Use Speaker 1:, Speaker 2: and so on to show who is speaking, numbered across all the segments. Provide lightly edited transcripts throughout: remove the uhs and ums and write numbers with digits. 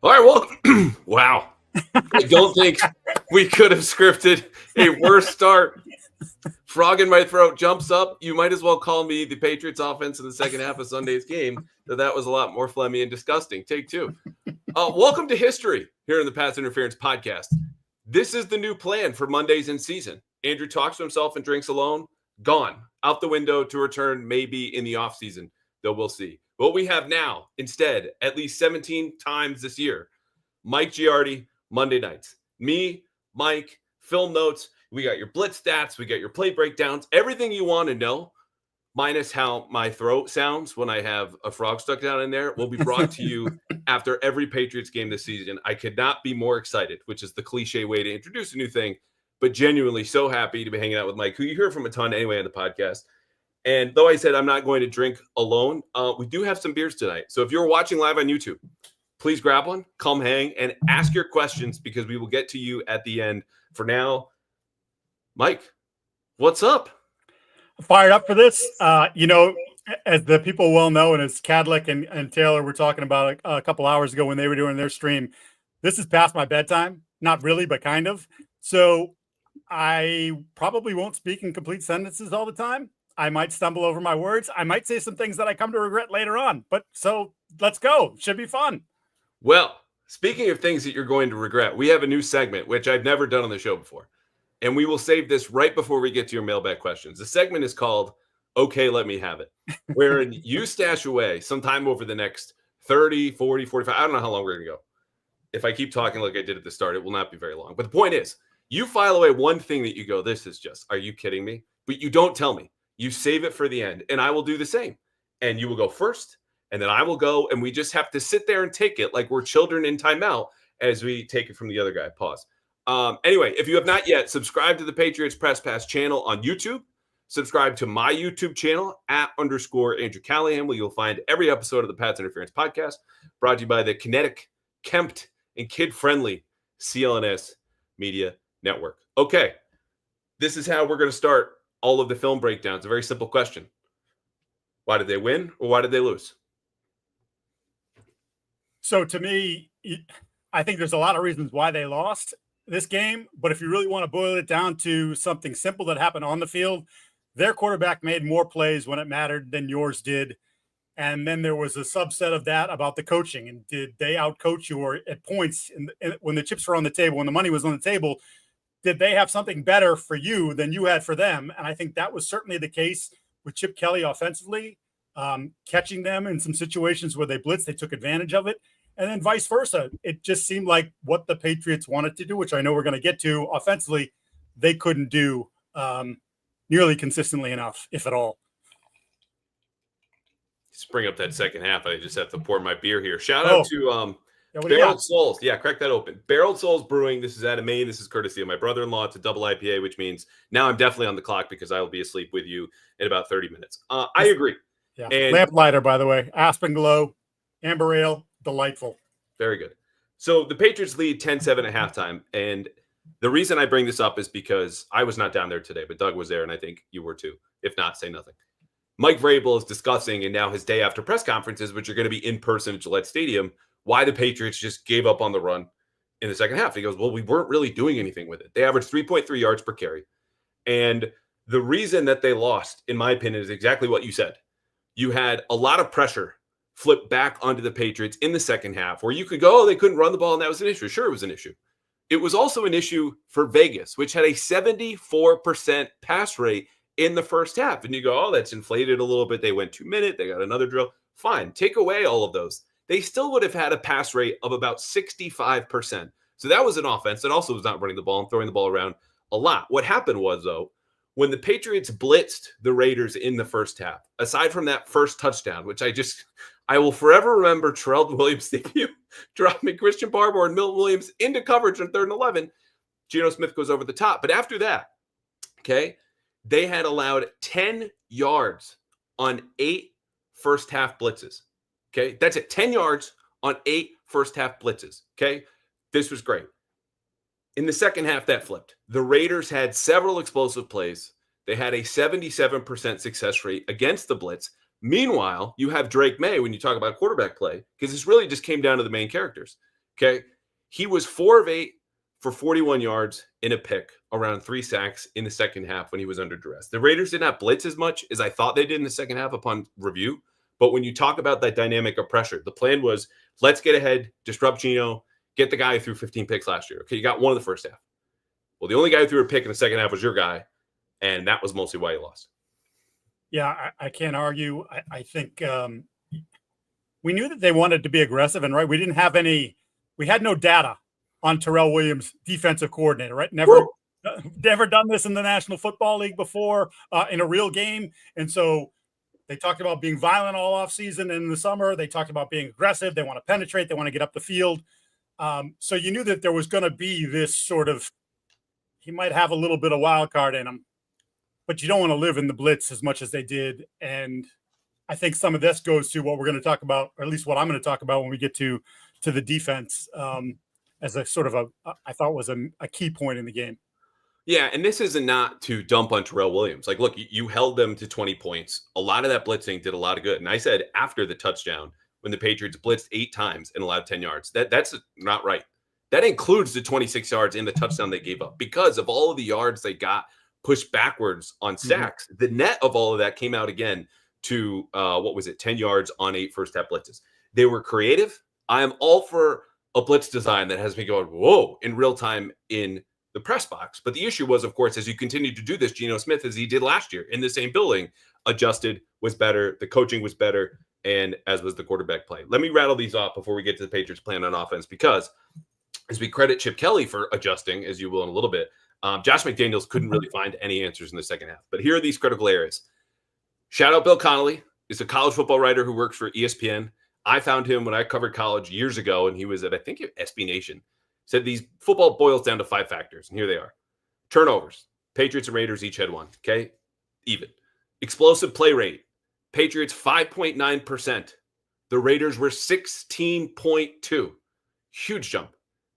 Speaker 1: All right, welcome. Wow. I don't think we could have scripted a worse start. Frog in my throat jumps up. You might as well call me the Patriots offense in the second half of Sunday's game. That was a lot more phlegmy and disgusting. Take two. Welcome to history here in the Pass Interference podcast. This is the new plan for Mondays in season. Andrew talks to himself and drinks alone. Gone. Out the window to return maybe in the offseason, though we'll see. What we have now, instead, at least 17 times this year, Mike Giardi, Monday nights. Me, Mike, film notes. We got your blitz stats. We got your play breakdowns. Everything you want to know, minus how my throat sounds when I have a frog stuck down in there, will be brought to you after every Patriots game this season. I could not be more excited, which is the cliche way to introduce a new thing, but genuinely so happy to be hanging out with Mike, who you hear from a ton anyway on the podcast. And though I said I'm not going to drink alone, we do have some beers tonight. So if you're watching live on YouTube, please grab one, come hang, and ask your questions because we will get to you at the end. For now, Mike, what's up?
Speaker 2: Fired up for this. As the people well know, and as Cadlick and Taylor were talking about a couple hours ago when they were doing their stream, this is past my bedtime. Not really, but kind of. So I probably won't speak in complete sentences all the time. I might stumble over my words. I might say some things that I come to regret later on. But so let's go. Should be fun.
Speaker 1: Well, speaking of things that you're going to regret, we have a new segment, which I've never done on the show before. And we will save this right before we get to your mailbag questions. The segment is called Okay, Let Me Have It, wherein you stash away sometime over the next 30, 40, 45. I don't know how long we're going to go. If I keep talking like I did at the start, it will not be very long. But the point is, you file away one thing that you go, this is just, are you kidding me? But you don't tell me. You save it for the end, and I will do the same. And you will go first, and then I will go, and we just have to sit there and take it like we're children in timeout as we take it from the other guy. Pause. Anyway, if you have not yet, subscribe to the Patriots Press Pass channel on YouTube. Subscribe to my YouTube channel @_ Andrew Callahan, where you'll find every episode of the Pats Interference podcast, brought to you by the kinetic, kempt, and kid-friendly CLNS Media Network. Okay, this is how we're going to start all of the film breakdowns. A very simple question. Why did they win or why did they lose?
Speaker 2: So to me, I think there's a lot of reasons why they lost this game. But if you really want to boil it down to something simple that happened on the field, their quarterback made more plays when it mattered than yours did. And then there was a subset of that about the coaching. And did they outcoach you, or at points when the chips were on the table, when the money was on the table, did they have something better for you than you had for them? And I think that was certainly the case with Chip Kelly offensively, catching them in some situations where they blitzed, they took advantage of it. And then vice versa. It just seemed like what the Patriots wanted to do, which I know we're going to get to offensively, they couldn't do nearly consistently enough, if at all.
Speaker 1: Just bring up that second half. I just have to pour my beer here. Shout out to Barreled Souls. Yeah, crack that open. Barreled Souls Brewing. This is out of Maine. This is courtesy of my brother-in-law. It's a double IPA, which means now I'm definitely on the clock because I will be asleep with you in about 30 minutes. I agree.
Speaker 2: Yeah. And Lamplighter, by the way. Aspen Glow, Amber Ale, delightful.
Speaker 1: Very good. So the Patriots lead 10-7 at halftime. And the reason I bring this up is because I was not down there today, but Doug was there, and I think you were too. If not, say nothing. Mike Vrabel is discussing, and now his day after press conferences, which are going to be in person at Gillette Stadium, why the Patriots just gave up on the run in the second half. He goes, well, we weren't really doing anything with it. They averaged 3.3 yards per carry. And the reason that they lost, in my opinion, is exactly what you said. You had a lot of pressure flip back onto the Patriots in the second half, where you could go, oh, they couldn't run the ball, and that was an issue. Sure, it was an issue. It was also an issue for Vegas, which had a 74% pass rate in the first half. And you go, oh, that's inflated a little bit. They went 2 minutes. They got another drill. Fine. Take away all of those. They still would have had a pass rate of about 65%. So that was an offense that also was not running the ball and throwing the ball around a lot. What happened was, though, when the Patriots blitzed the Raiders in the first half, aside from that first touchdown, which I will forever remember Terrell Williams thinking, dropping Christian Barber and Milton Williams into coverage on 3rd and 11. Geno Smith goes over the top. But after that, okay, they had allowed 10 yards on 8 first half blitzes. Okay, that's it. 10 yards on 8 first half blitzes. Okay, this was great. In the second half, that flipped. The Raiders had several explosive plays. They had a 77% success rate against the blitz. Meanwhile, you have Drake Maye when you talk about quarterback play, because this really just came down to the main characters. Okay. He was 4 of 8 for 41 yards in a pick, around 3 sacks in the second half when he was under duress. The Raiders did not blitz as much as I thought they did in the second half upon review. But when you talk about that dynamic of pressure, the plan was let's get ahead, disrupt Geno, get the guy who threw 15 picks last year. Okay, you got one in the first half. Well, the only guy who threw a pick in the second half was your guy, and that was mostly why he lost.
Speaker 2: Yeah, I can't argue. I think we knew that they wanted to be aggressive, and we didn't have we had no data on Terrell Williams, defensive coordinator, right? Never done this in the National Football League before in a real game. And so they talked about being violent all offseason and in the summer. They talked about being aggressive. They want to penetrate. They want to get up the field. So you knew that there was going to be this sort of, he might have a little bit of wild card in him, but you don't want to live in the blitz as much as they did. And I think some of this goes to what we're going to talk about, or at least what I'm going to talk about when we get to the defense as a sort of I thought was a key point in the game.
Speaker 1: Yeah, and this is not to dump on Terrell Williams. Like, look, you held them to 20 points. A lot of that blitzing did a lot of good. And I said after the touchdown, when the Patriots blitzed 8 times and allowed 10 yards, that's not right. That includes the 26 yards in the touchdown they gave up because of all of the yards they got pushed backwards on sacks. Mm-hmm. The net of all of that came out again to 10 yards on 8 first half blitzes. They were creative. I am all for a blitz design that has me going, whoa, in real time in the press box. But the issue was, of course, as you continue to do this, Geno Smith, as he did last year in the same building, adjusted, was better. The coaching was better, and as was the quarterback play. Let me rattle these off before we get to the Patriots' plan on offense, because as we credit Chip Kelly for adjusting, as you will in a little bit, Josh McDaniels couldn't really find any answers in the second half. But here are these critical areas. Shout out Bill Connolly. He's a college football writer who works for ESPN. I found him when I covered college years ago, and he was at, I think, SB Nation. Said these football boils down to 5 factors, and here they are. Turnovers. Patriots and Raiders each had 1. Okay? Even. Explosive play rate. Patriots 5.9%. The Raiders were 16.2. Huge jump.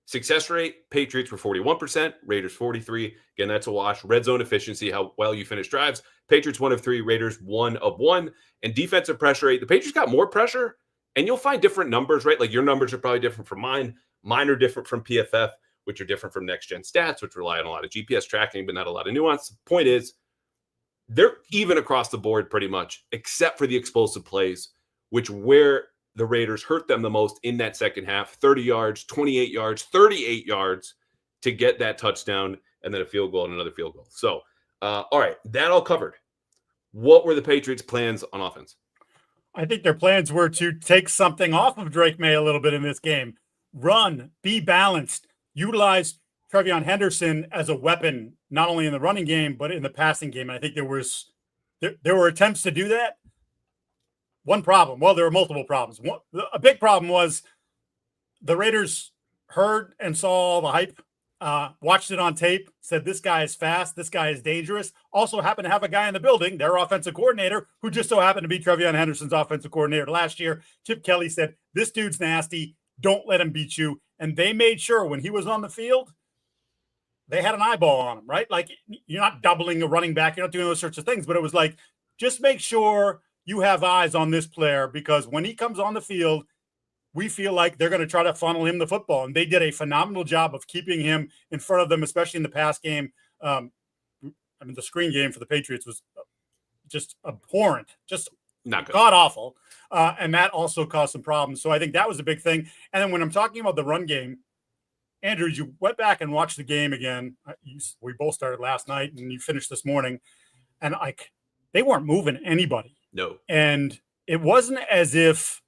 Speaker 1: Success rate. Patriots were 41%. Raiders 43%. Again, that's a wash. Red zone efficiency, how well you finish drives. Patriots 1 of 3. Raiders 1 of 1. And defensive pressure rate. The Patriots got more pressure, and you'll find different numbers, right? Like your numbers are probably different from mine. Mine are different from PFF, which are different from Next Gen Stats, which rely on a lot of GPS tracking, but not a lot of nuance. The point is, they're even across the board pretty much, except for the explosive plays, which where the Raiders hurt them the most in that second half. 30 yards, 28 yards, 38 yards to get that touchdown, and then a field goal and another field goal. So, all right, that all covered. What were the Patriots' plans on offense?
Speaker 2: I think their plans were to take something off of Drake Maye a little bit in this game. Run, be balanced, utilize Trevion Henderson as a weapon, not only in the running game, but in the passing game. And I think there were attempts to do that. One problem. Well, there were multiple problems. A big problem was the Raiders heard and saw all the hype, watched it on tape, said this guy is fast, this guy is dangerous. Also happened to have a guy in the building, their offensive coordinator, who just so happened to be Trevion Henderson's offensive coordinator last year. Chip Kelly said, this dude's nasty. Don't let him beat you. And they made sure when he was on the field, they had an eyeball on him, right? Like, you're not doubling a running back. You're not doing those sorts of things. But it was like, just make sure you have eyes on this player, because when he comes on the field, we feel like they're going to try to funnel him the football. And they did a phenomenal job of keeping him in front of them, especially in the pass game. The screen game for the Patriots was just abhorrent, just not good. God awful. And that also caused some problems. So I think that was a big thing. And then when I'm talking about the run game, Andrew, you went back and watched the game again. We both started last night and you finished this morning. And they weren't moving anybody.
Speaker 1: No. And
Speaker 2: it wasn't as if,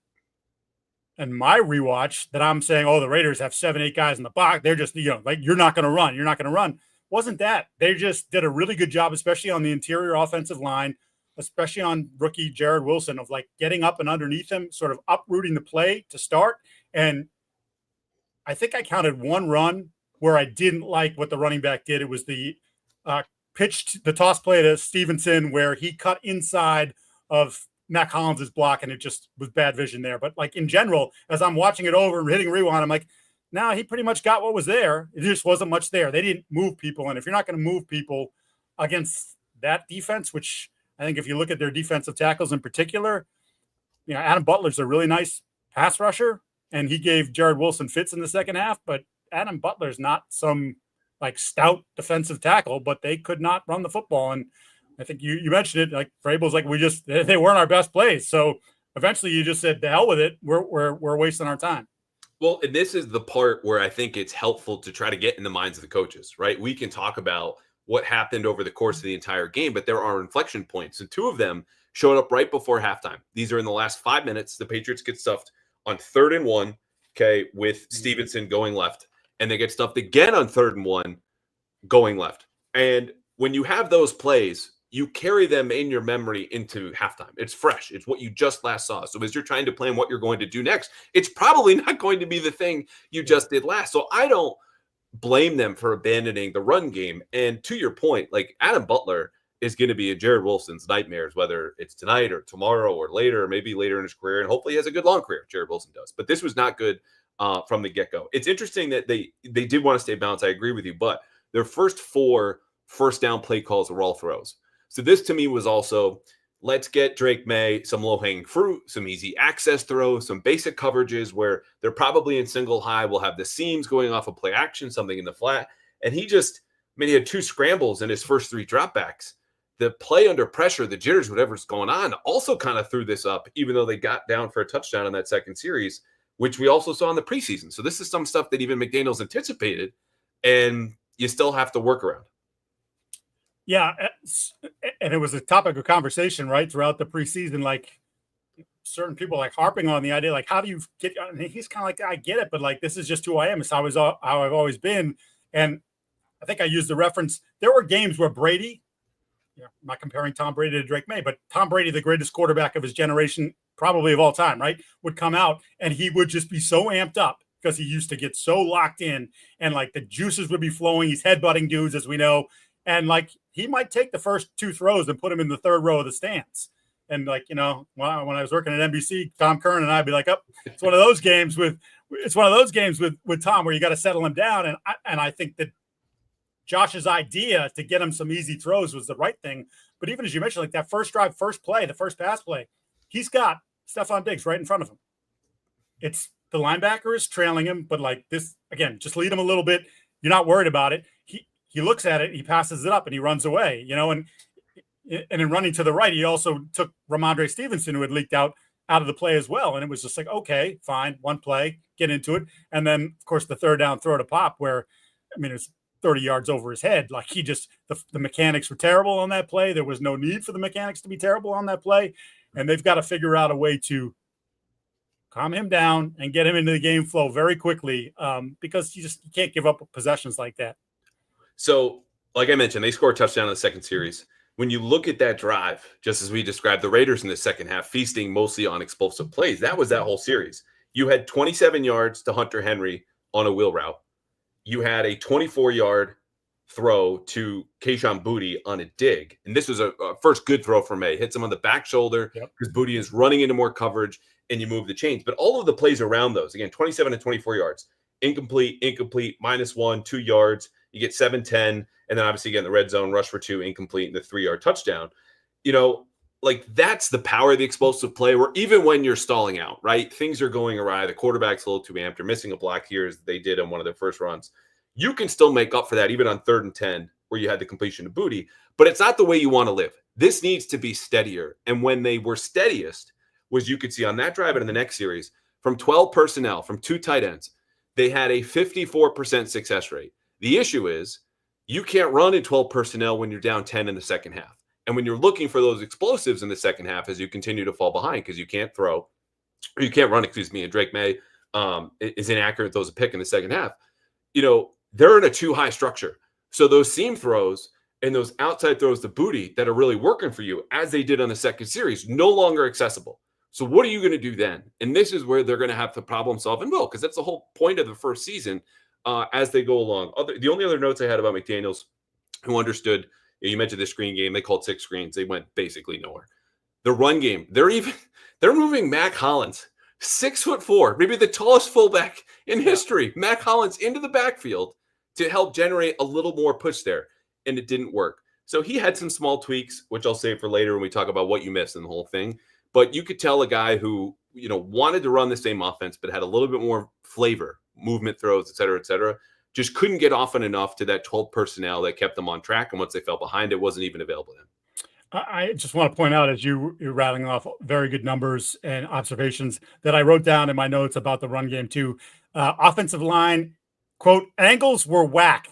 Speaker 2: in my rewatch, that I'm saying, oh, the Raiders have 7-8 guys in the box. They're just, like, you're not going to run. You're not going to run. Wasn't that. They just did a really good job, especially on the interior offensive line, especially on rookie Jared Wilson, of like getting up and underneath him, sort of uprooting the play to start. And I think I counted one run where I didn't like what the running back did. It was the toss play to Stevenson where he cut inside of Mac Hollins' block, and it just was bad vision there. But like in general, as I'm watching it over and hitting rewind, I'm like, no, he pretty much got what was there. It just wasn't much there. They didn't move people. And if you're not going to move people against that defense, which I think if you look at their defensive tackles in particular, Adam Butler's a really nice pass rusher. and he gave Jared Wilson fits in the second half, but Adam Butler's not some like stout defensive tackle, but they could not run the football. And I think you mentioned it, like Vrabel's like, they weren't our best plays. So eventually you just said, the hell with it. We're wasting our time.
Speaker 1: Well, and this is the part where I think it's helpful to try to get in the minds of the coaches, right? We can talk about what happened over the course of the entire game, but there are inflection points, and two of them showed up right before halftime. These are in the last 5 minutes. The Patriots get stuffed on 3rd and 1, okay, with Stevenson going left, and they get stuffed again on 3rd and 1 going left. And when you have those plays, you carry them in your memory into halftime. It's fresh. It's what you just last saw. So as you're trying to plan what you're going to do next, it's probably not going to be the thing you just did last. So I don't blame them for abandoning the run game. And to your point, like Adam Butler is going to be in Jared Wilson's nightmares, whether it's tonight or tomorrow or later, or maybe later in his career. And hopefully he has a good long career. Jared Wilson does. But this was not good from the get-go. It's interesting that they did want to stay balanced. I agree with you. But their first 4 first down play calls were all throws. So this to me was also, let's get Drake Maye some low-hanging fruit, some easy access throws, some basic coverages where they're probably in single high. We'll have the seams going off of play action, something in the flat. And he had 2 scrambles in his first 3 dropbacks. The play under pressure, the jitters, whatever's going on, also kind of threw this up, even though they got down for a touchdown in that second series, which we also saw in the preseason. So this is some stuff that even McDaniels anticipated, and you still have to work around.
Speaker 2: Yeah, and it was a topic of conversation, right, throughout the preseason. Like certain people like harping on the idea, like, how do you get? And he's kind of like, I get it, but like, this is just who I am. It's how I've always been. And I think I used the reference. There were games where Brady, I'm not comparing Tom Brady to Drake Maye, but Tom Brady, the greatest quarterback of his generation, probably of all time, right, would come out and he would just be so amped up because he used to get so locked in, and like the juices would be flowing. He's headbutting dudes, as we know. And like, he might take the first 2 throws and put him in the 3rd row of the stands. And like, when I was working at NBC, Tom Curran and I'd be like, it's one of those games with Tom where you got to settle him down. And I think that Josh's idea to get him some easy throws was the right thing. But even as you mentioned, like that first drive, first play, the first pass play, he's got Stephon Diggs right in front of him. It's the linebacker is trailing him, but like this, again, just lead him a little bit. You're not worried about it. He looks at it, he passes it up, and he runs away, and in running to the right, he also took Ramondre Stevenson, who had leaked out of the play as well. And it was just like, okay, fine, one play, get into it. And then, of course, the 3rd down throw to Pop where, it's 30 yards over his head. Like he just, the mechanics were terrible on that play. There was no need for the mechanics to be terrible on that play. And they've got to figure out a way to calm him down and get him into the game flow very quickly because you can't give up possessions like that.
Speaker 1: So, like I mentioned, they scored a touchdown in the second series. When you look at that drive, just as we described, the Raiders in the second half feasting mostly on explosive plays. That was that whole series. You had 27 yards to Hunter Henry on a wheel route. You had a 24-yard throw to Kayshon Boutte on a dig. And this was a first good throw for May. Hits him on the back shoulder because Boutte is running into more coverage, and you move the chains. But all of the plays around those, again, 27 and 24 yards, incomplete, -1, 2 yards. You get 7-10, and then obviously again the red zone rush for 2, incomplete, and the 3-yard touchdown. Like that's the power of the explosive play. Where even when you're stalling out, right, things are going awry. The quarterback's a little too amped. You're missing a block here, as they did on one of their first runs. You can still make up for that, even on 3rd and 10, where you had the completion to Boutte. But it's not the way you want to live. This needs to be steadier. And when they were steadiest, was you could see on that drive and in the next series, from 12 personnel, from 2 tight ends, they had a 54% success rate. The issue is you can't run in 12 personnel when you're down 10 in the second half. And when you're looking for those explosives in the second half as you continue to fall behind because you can't run, and Drake Maye is inaccurate, throws a pick in the second half, they're in a too high structure. So those seam throws and those outside throws to Boutte that are really working for you, as they did on the second series, no longer accessible. So what are you going to do then? And this is where they're going to have to problem solve, and will, because that's the whole point of the first season. As they go along. The only other notes I had about McDaniels, who understood, you mentioned the screen game, they called 6 screens. They went basically nowhere. The run game, they're moving Mac Hollins, 6'4", maybe the tallest fullback in history, Mac Hollins, into the backfield to help generate a little more push there, and it didn't work. So he had some small tweaks, which I'll save for later when we talk about what you missed in the whole thing. But you could tell a guy who wanted to run the same offense, but had a little bit more flavor, movement throws, et cetera, just couldn't get often enough to that 12 personnel that kept them on track. And once they fell behind, it wasn't even available to them.
Speaker 2: I just want to point out, as you're rattling off very good numbers and observations that I wrote down in my notes about the run game too. Offensive line, quote, angles were whack.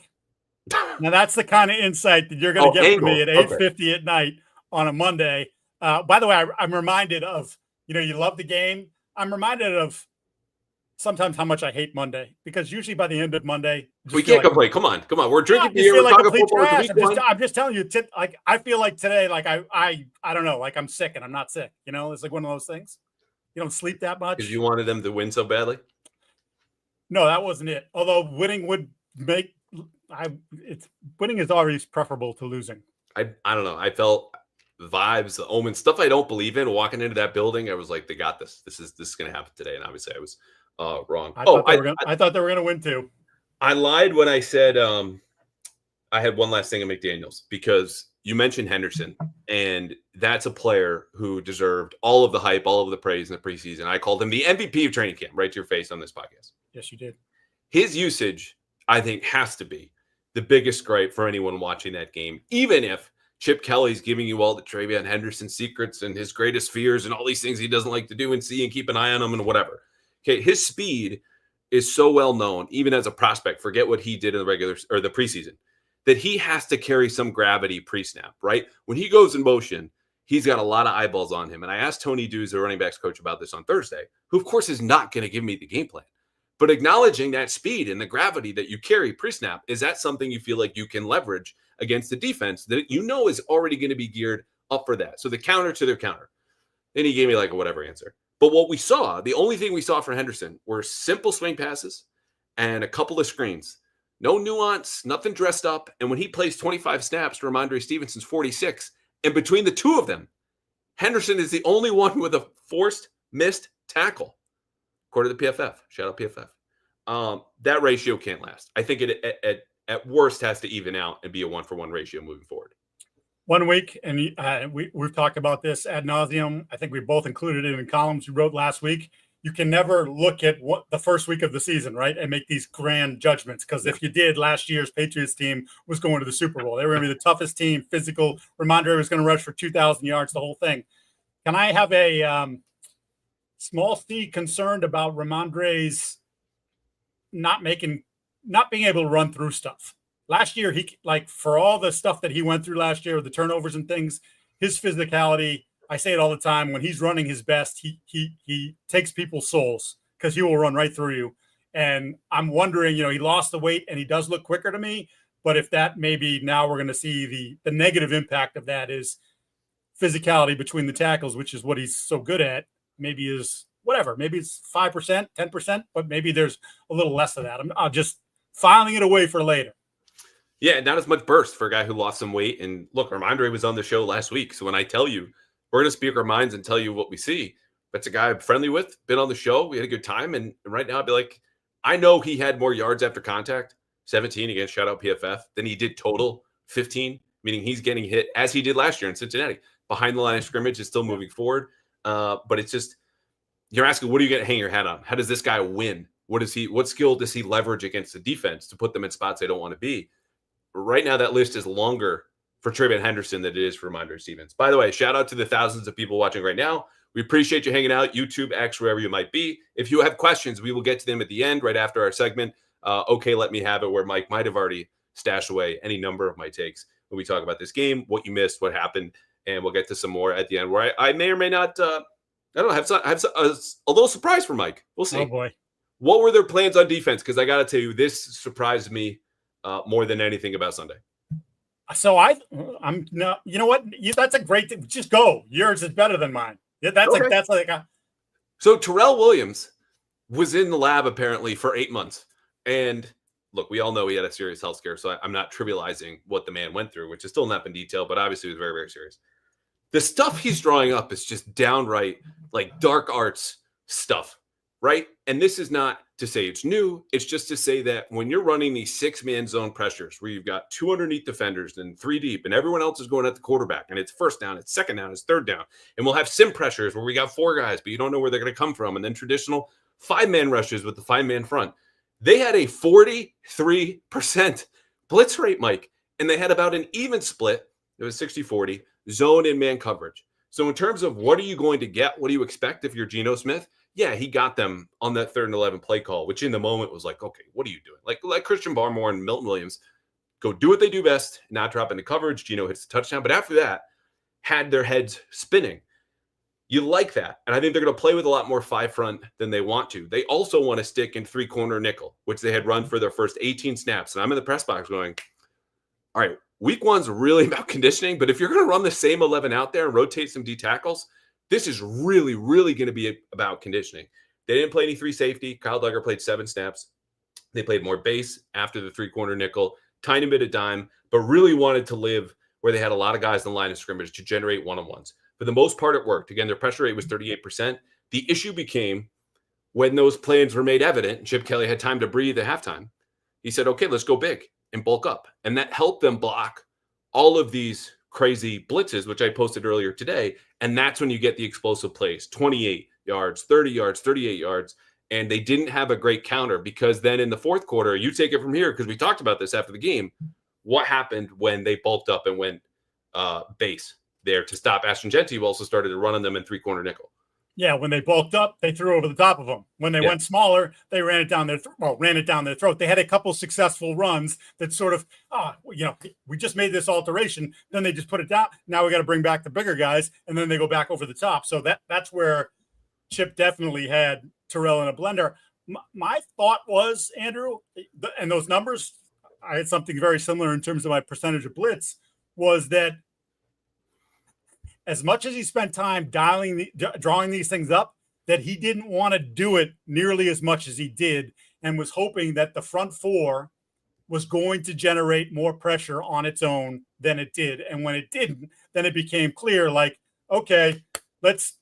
Speaker 2: Now that's the kind of insight that you're going to get from me at 8:50 at night on a Monday. By the way, I'm reminded of, you love the game. I'm reminded of sometimes how much I hate Monday, because usually by the end of Monday,
Speaker 1: we can't complain. Come on. We're drinking beer. We're talking football.
Speaker 2: I'm just telling you, I feel like today, like I don't know, like I'm sick and I'm not sick. It's like one of those things. You don't sleep that much.
Speaker 1: Because you wanted them to win so badly?
Speaker 2: No, that wasn't it. Although winning would make winning is always preferable to losing.
Speaker 1: I don't know. I felt the vibes, the omens, stuff I don't believe in. Walking into that building, I was like, they got this. This is going to happen today. And obviously, I was wrong.
Speaker 2: I thought they were going to win too.
Speaker 1: I lied when I said I had one last thing on McDaniels, because you mentioned Henderson, and that's a player who deserved all of the hype, all of the praise in the preseason. I called him the MVP of training camp, right to your face on this podcast.
Speaker 2: Yes, you did.
Speaker 1: His usage, I think, has to be the biggest gripe for anyone watching that game, even if Chip Kelly's giving you all the Travion Henderson secrets and his greatest fears and all these things he doesn't like to do and see and keep an eye on them and whatever. Okay, his speed is so well known, even as a prospect. Forget what he did in the regular or the preseason, that he has to carry some gravity pre-snap, right? When he goes in motion, he's got a lot of eyeballs on him. And I asked Tony Dews, the running backs coach, about this on Thursday, who, of course, is not going to give me the game plan. But acknowledging that speed and the gravity that you carry pre-snap, is that something you feel like you can leverage against the defense that is already going to be geared up for that? So the counter to their counter. And he gave me like a whatever answer. But what we saw, the only thing we saw for Henderson were simple swing passes and a couple of screens. No nuance, nothing dressed up. And when he plays 25 snaps to Ramondre Stevenson's 46, and between the two of them, Henderson is the only one with a forced missed tackle, according to the PFF. Shout out PFF. That ratio can't last. I think it at worst has to even out and be a 1-for-1 ratio moving forward.
Speaker 2: 1 week, and we've talked about this ad nauseum. I think we both included it in columns you wrote last week. You can never look at the first week of the season, right, and make these grand judgments, because if you did, last year's Patriots team was going to the Super Bowl. They were going to be the toughest team, physical. Ramondre was going to rush for 2,000 yards, the whole thing. Can I have a small C concerned about Ramondre's not being able to run through stuff? Last year, for all the stuff that he went through last year with the turnovers and things, his physicality, I say it all the time, when he's running his best, he takes people's souls, because he will run right through you. And I'm wondering, he lost the weight and he does look quicker to me, but if that maybe now we're going to see the negative impact of that is physicality between the tackles, which is what he's so good at, maybe is whatever, maybe it's 5%, 10%, but maybe there's a little less of that. I'm just filing it away for later.
Speaker 1: Yeah, not as much burst for a guy who lost some weight. And look, Ramondre was on the show last week. So when I tell you, we're going to speak our minds and tell you what we see. That's a guy I'm friendly with, been on the show. We had a good time. And right now I'd be like, I know he had more yards after contact, 17 against shout out PFF, than he did total, 15, meaning he's getting hit as he did last year in Cincinnati. Behind the line of scrimmage is still moving forward. But it's just, you're asking, what are you going to hang your hat on? How does this guy win? What skill does he leverage against the defense to put them in spots they don't want to be? Right now, that list is longer for Travion Henderson than it is for Ramondre Stevens. By the way, shout out to the thousands of people watching right now. We appreciate you hanging out, YouTube, X, wherever you might be. If you have questions, we will get to them at the end, right after our segment. Okay, let me have it, where Mike might have already stashed away any number of my takes when we talk about this game, what you missed, what happened, and we'll get to some more at the end, where I may or may not, I don't know, have a little surprise for Mike. We'll see.
Speaker 2: Oh, boy.
Speaker 1: What were their plans on defense? Because I got to tell you, this surprised me more than anything about Sunday.
Speaker 2: So I'm no, you know what? That's a great thing. Just go. Yours is better than mine. That's okay.
Speaker 1: So Terrell Williams was in the lab apparently for 8 months. And look, we all know he had a serious health scare. So I'm not trivializing what the man went through, which is still not in detail, but obviously it was very, very serious. The stuff he's drawing up is just downright like dark arts stuff, right? And this is not to say it's new. It's just to say that when you're running these 6-man zone pressures where you've got 2 underneath defenders and 3 deep and everyone else is going at the quarterback and it's first down, it's second down, it's third down. And we'll have sim pressures where we got 4 guys, but you don't know where they're going to come from. And then traditional 5-man rushes with the 5-man front. They had a 43% blitz rate, Mike, and they had about an even split. It was 60-40 zone and man coverage. So in terms of what are you going to get? What do you expect if you're Geno Smith? Yeah, he got them on that 3rd and 11 play call, which in the moment was like, okay, what are you doing? Like Christian Barmore and Milton Williams go do what they do best, not drop into coverage. Geno hits the touchdown. But after that, had their heads spinning. You like that. And I think they're going to play with a lot more 5 front than they want to. They also want to stick in 3-corner nickel, which they had run for their first 18 snaps. And I'm in the press box going, all right, week 1's really about conditioning. But if you're going to run the same 11 out there and rotate some D tackles, this is really, really going to be about conditioning. They didn't play any 3 safety. Kyle Duggar played 7 snaps. They played more base after the 3-corner nickel, tiny bit of dime, but really wanted to live where they had a lot of guys in the line of scrimmage to generate one-on-ones. For the most part, it worked. Again, their pressure rate was 38%. The issue became when those plans were made evident, and Chip Kelly had time to breathe at halftime. He said, okay, let's go big and bulk up. And that helped them block all of these crazy blitzes, which I posted earlier today. And that's when you get the explosive plays, 28 yards, 30 yards, 38 yards. And they didn't have a great counter because then in the 4th quarter, you take it from here, because we talked about this after the game. What happened when they bulked up and went base there to stop Ashton Genty, who also started to run on them in 3-corner nickel?
Speaker 2: Yeah, when they bulked up, they threw over the top of them. When they went smaller, they ran it down their throat. They had a couple successful runs that sort of, we just made this alteration. Then they just put it down. Now we got to bring back the bigger guys, and then they go back over the top. So that's where Chip definitely had Terrell in a blender. My thought was, Andrew, and those numbers, I had something very similar in terms of my percentage of blitz, was that as much as he spent time drawing these things up, that he didn't want to do it nearly as much as he did, and was hoping that the front 4 was going to generate more pressure on its own than it did. And when it didn't, then it became clear, like, okay, this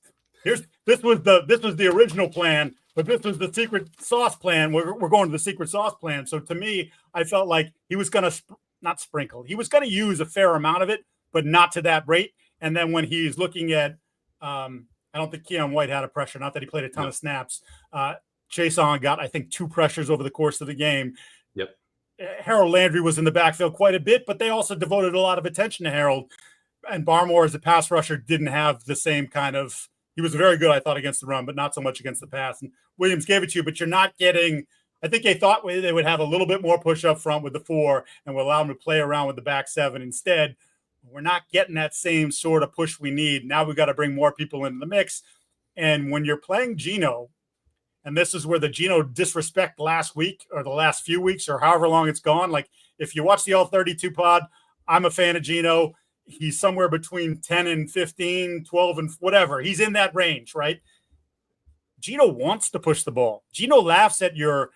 Speaker 2: was the original plan, but this was the secret sauce plan. We're going to the secret sauce plan. So to me, I felt like he was going to not sprinkle. He was going to use a fair amount of it, but not to that rate. And then when he's looking at, I don't think Keon White had a pressure, not that he played a ton of snaps. Chason got, I think, 2 pressures over the course of the game.
Speaker 1: Yep.
Speaker 2: Harold Landry was in the backfield quite a bit, but they also devoted a lot of attention to Harold. And Barmore, as a pass rusher, didn't have the same kind of, he was very good, I thought, against the run, but not so much against the pass. And Williams gave it to you, but you're not getting, I think they thought they would have a little bit more push up front with the 4 and would allow them to play around with the back 7 instead. We're not getting that same sort of push we need. Now we've got to bring more people into the mix. And when you're playing Geno, and this is where the Geno disrespect last week or the last few weeks or however long it's gone. Like, if you watch the All 32 pod, I'm a fan of Geno. He's somewhere between 10 and 15, 12 and whatever. He's in that range, right? Geno wants to push the ball. Geno laughs at your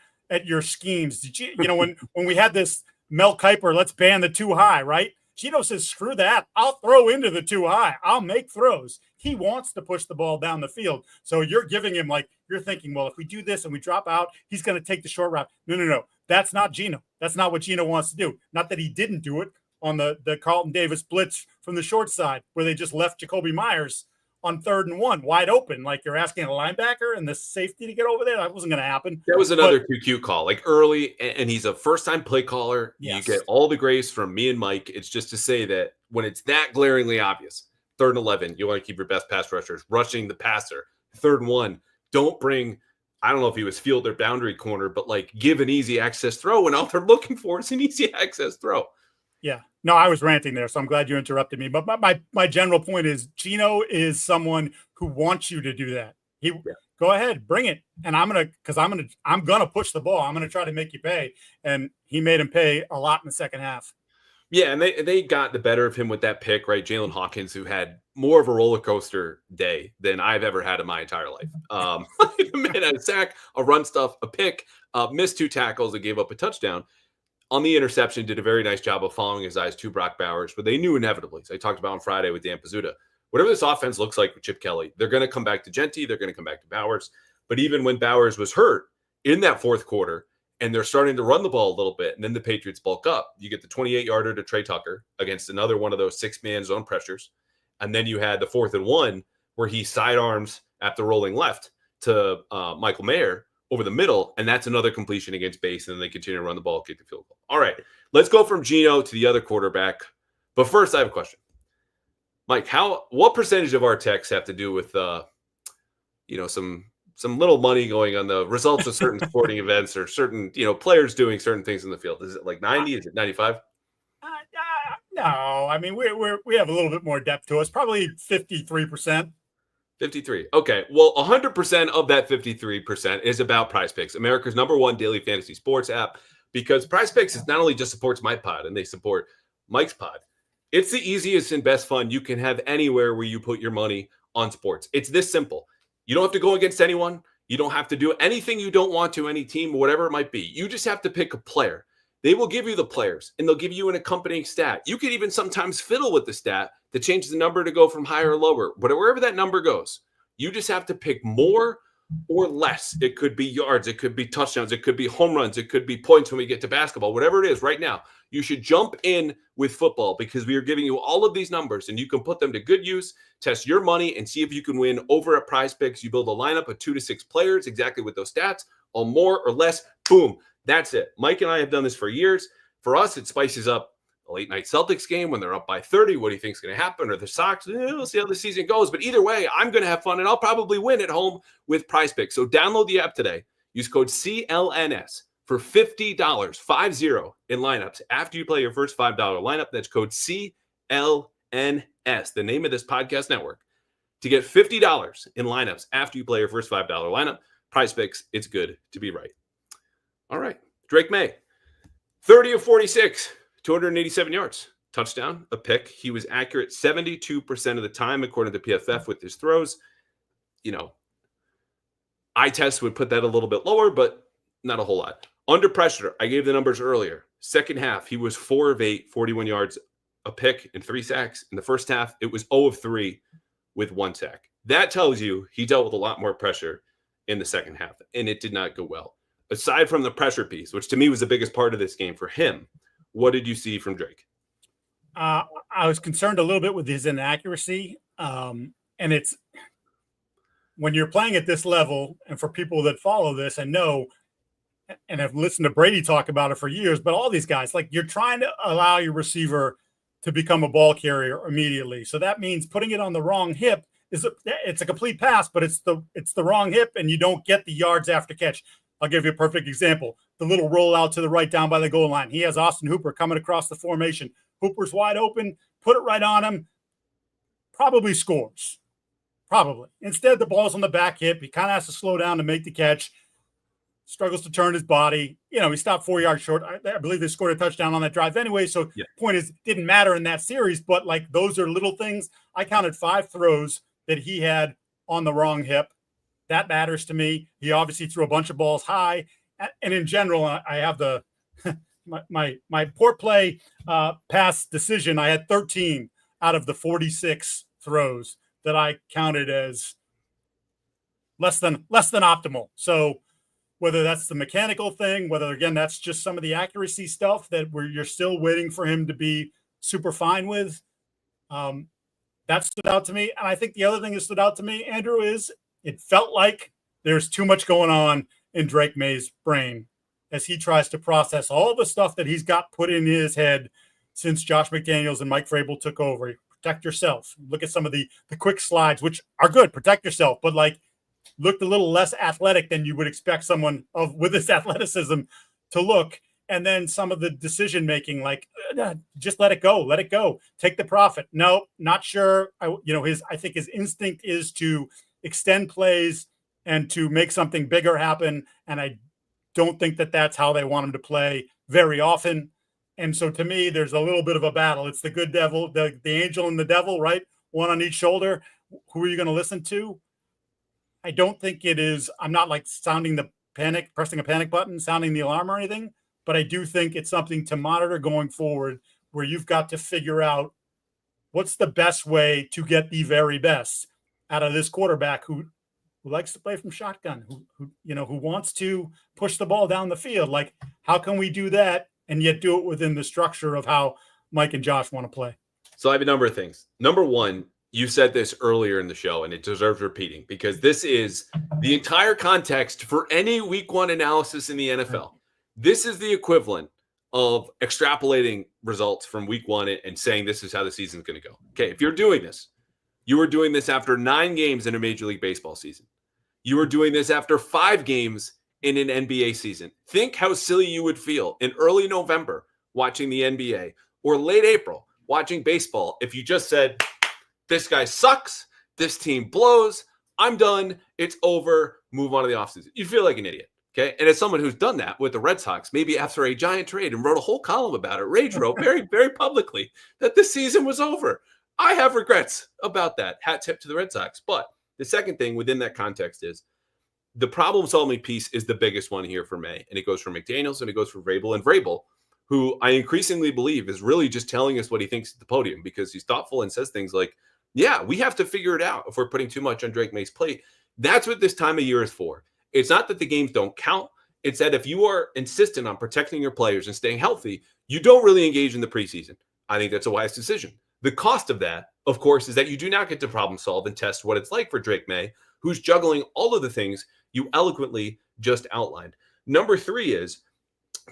Speaker 2: schemes. When we had this Mel Kiper, let's ban the too high, right? Geno says, screw that. I'll throw into the too high. I'll make throws. He wants to push the ball down the field. So you're giving him, like, you're thinking, well, if we do this and we drop out, he's going to take the short route. No. That's not Geno. That's not what Geno wants to do. Not that he didn't do it on the Carlton Davis blitz from the short side where they just left Jacoby Myers on 3rd and 1 wide open. Like, you're asking a linebacker and the safety to get over there. That wasn't going to happen.
Speaker 1: That was another too cute call, like early, and he's a first-time play caller. Yes. You get all the grace from me and Mike. It's just to say that when it's that glaringly obvious, 3rd and 11, you want to keep your best pass rushers rushing the passer. 3rd and 1, don't bring, I don't know if he was field or boundary corner, but like give an easy access throw, and all they're looking for is an easy access throw.
Speaker 2: Yeah. No, I was ranting there, so I'm glad you interrupted me. But my general point is Geno is someone who wants you to do that. Go ahead, bring it. And I'm gonna push the ball. I'm gonna try to make you pay. And he made him pay a lot in the second half.
Speaker 1: Yeah, and they got the better of him with that pick, right? Jalen Hawkins, who had more of a roller coaster day than I've ever had in my entire life. The man had a sack, a run stuff, a pick, missed 2 tackles, and gave up a touchdown. On the interception, did a very nice job of following his eyes to Brock Bowers, but they knew inevitably. So I talked about on Friday with Dan Pizzuta. Whatever this offense looks like with Chip Kelly, they're going to come back to Genty, they're going to come back to Bowers. But even when Bowers was hurt, in that fourth quarter, and they're starting to run the ball a little bit, and then the Patriots bulk up. You get the 28-yarder to Trey Tucker against another one of those six-man zone pressures. And then you had the 4th and 1 where he sidearms after rolling left to Michael Mayer over the middle, and that's another completion against base, and then they continue to run the ball, kick the field goal. All right, let's go from Geno to the other quarterback. But first, I have a question. Mike, what percentage of our texts have to do with some little money going on the results of certain sporting events or certain players doing certain things in the field? Is it like 90? Is it 95?
Speaker 2: No, I mean we have a little bit more depth to us. Probably 53%.
Speaker 1: 53. Okay. Well, 100% of that 53% is about Prize Picks, America's #1 daily fantasy sports app, because Prize Picks is not only just supports my pod and they support Mike's pod. It's the easiest and best fun you can have anywhere where you put your money on sports. It's this simple. You don't have to go against anyone. You don't have to do anything you don't want to, any team, whatever it might be. You just have to pick a player. They will give you the players, and they'll give you an accompanying stat. You could even sometimes fiddle with the stat to change the number to go from higher or lower. But wherever that number goes, you just have to pick more or less. It could be yards. It could be touchdowns. It could be home runs. It could be points when we get to basketball. Whatever it is right now, you should jump in with football because we are giving you all of these numbers, and you can put them to good use, test your money, and see if you can win over at Prize Picks. You build a lineup of 2 to 6 players exactly with those stats, all more or less. Boom. That's it. Mike and I have done this for years. For us, it spices up a late night Celtics game when they're up by 30. What do you think is going to happen? Or the Sox? We'll see how the season goes. But either way, I'm going to have fun, and I'll probably win at home with Prize Picks. So download the app today. Use code CLNS for $50, 50 in lineups after you play your first $5 lineup. That's code CLNS, the name of this podcast network, to get $50 in lineups after you play your first $5 lineup. Prize Picks, it's good to be right. All right. Drake Maye, 30 of 46, 287 yards, touchdown, a pick. He was accurate 72% of the time, according to PFF, with his throws. Eye test would put that a little bit lower, but not a whole lot. Under pressure, I gave the numbers earlier. Second half, he was 4 of 8, 41 yards, a pick, and 3 sacks. In the first half, it was 0 of 3 with 1 sack. That tells you he dealt with a lot more pressure in the second half, and it did not go well. Aside from the pressure piece, which to me was the biggest part of this game for him, what did you see from Drake?
Speaker 2: I was concerned a little bit with his inaccuracy. And it's when you're playing at this level, and for people that follow this and know and have listened to Brady talk about it for years, but all these guys, like, you're trying to allow your receiver to become a ball carrier immediately. So that means putting it on the wrong hip it's a complete pass, but it's the wrong hip, and you don't get the yards after catch. I'll give you a perfect example. The little rollout to the right down by the goal line. He has Austin Hooper coming across the formation. Hooper's wide open. Put it right on him. Probably scores. Probably. Instead, the ball's on the back hip. He kind of has to slow down to make the catch. Struggles to turn his body. He stopped 4 yards short. I believe they scored a touchdown on that drive anyway. So Point is, didn't matter in that series. But, like, those are little things. I counted 5 throws that he had on the wrong hip. That matters to me. He obviously threw a bunch of balls high. And in general, I have the my poor play pass decision. I had 13 out of the 46 throws that I counted as less than optimal. So whether that's the mechanical thing, whether, again, that's just some of the accuracy stuff that you're still waiting for him to be super fine with, that stood out to me. And I think the other thing that stood out to me, Andrew, is it felt like there's too much going on in Drake Maye's brain as he tries to process all the stuff that he's got put in his head since Josh McDaniels and Mike Vrabel took over. Protect yourself. Look at some of the quick slides, which are good. Protect yourself, but, like, looked a little less athletic than you would expect someone with this athleticism to look. And then some of the decision making, like, just let it go, take the profit. No, not sure. I think his instinct is to extend plays and to make something bigger happen. And I don't think that that's how they want him to play very often. And so, to me, there's a little bit of a battle. It's the good devil, the angel and the devil, right? One on each shoulder. Who are you going to listen to? I don't think it is. I'm not, like, pressing a panic button, sounding the alarm or anything, but I do think it's something to monitor going forward, where you've got to figure out what's the best way to get the very best out of this quarterback who who likes to play from shotgun, who wants to push the ball down the field. Like, how can we do that and yet do it within the structure of how Mike and Josh want to play?
Speaker 1: So I have a number of things. Number one, you said this earlier in the show, and it deserves repeating because this is the entire context for any week one analysis in the NFL. This is the equivalent of extrapolating results from week one and saying this is how the season's going to go. Okay, if you're doing this, you were doing this after 9 games in a Major League Baseball season. You were doing this after 5 games in an NBA season. Think how silly you would feel in early November watching the NBA or late April watching baseball if you just said, this guy sucks, this team blows, I'm done, it's over, move on to the offseason. You feel like an idiot, okay? And as someone who's done that with the Red Sox, maybe after a giant trade and wrote a whole column about it, Rage wrote very, very publicly that the season was over. I have regrets about that. Hat tip to the Red Sox. But the second thing within that context is the problem-solving piece is the biggest one here for May, and it goes for McDaniels and it goes for Vrabel. And Vrabel, who I increasingly believe is really just telling us what he thinks at the podium because he's thoughtful and says things like, yeah, we have to figure it out if we're putting too much on Drake Maye's plate. That's what this time of year is for. It's not that the games don't count. It's that if you are insistent on protecting your players and staying healthy, you don't really engage in the preseason. I think that's a wise decision. The cost of that, of course, is that you do not get to problem solve and test what it's like for Drake Maye, who's juggling all of the things you eloquently just outlined. Number 3 is,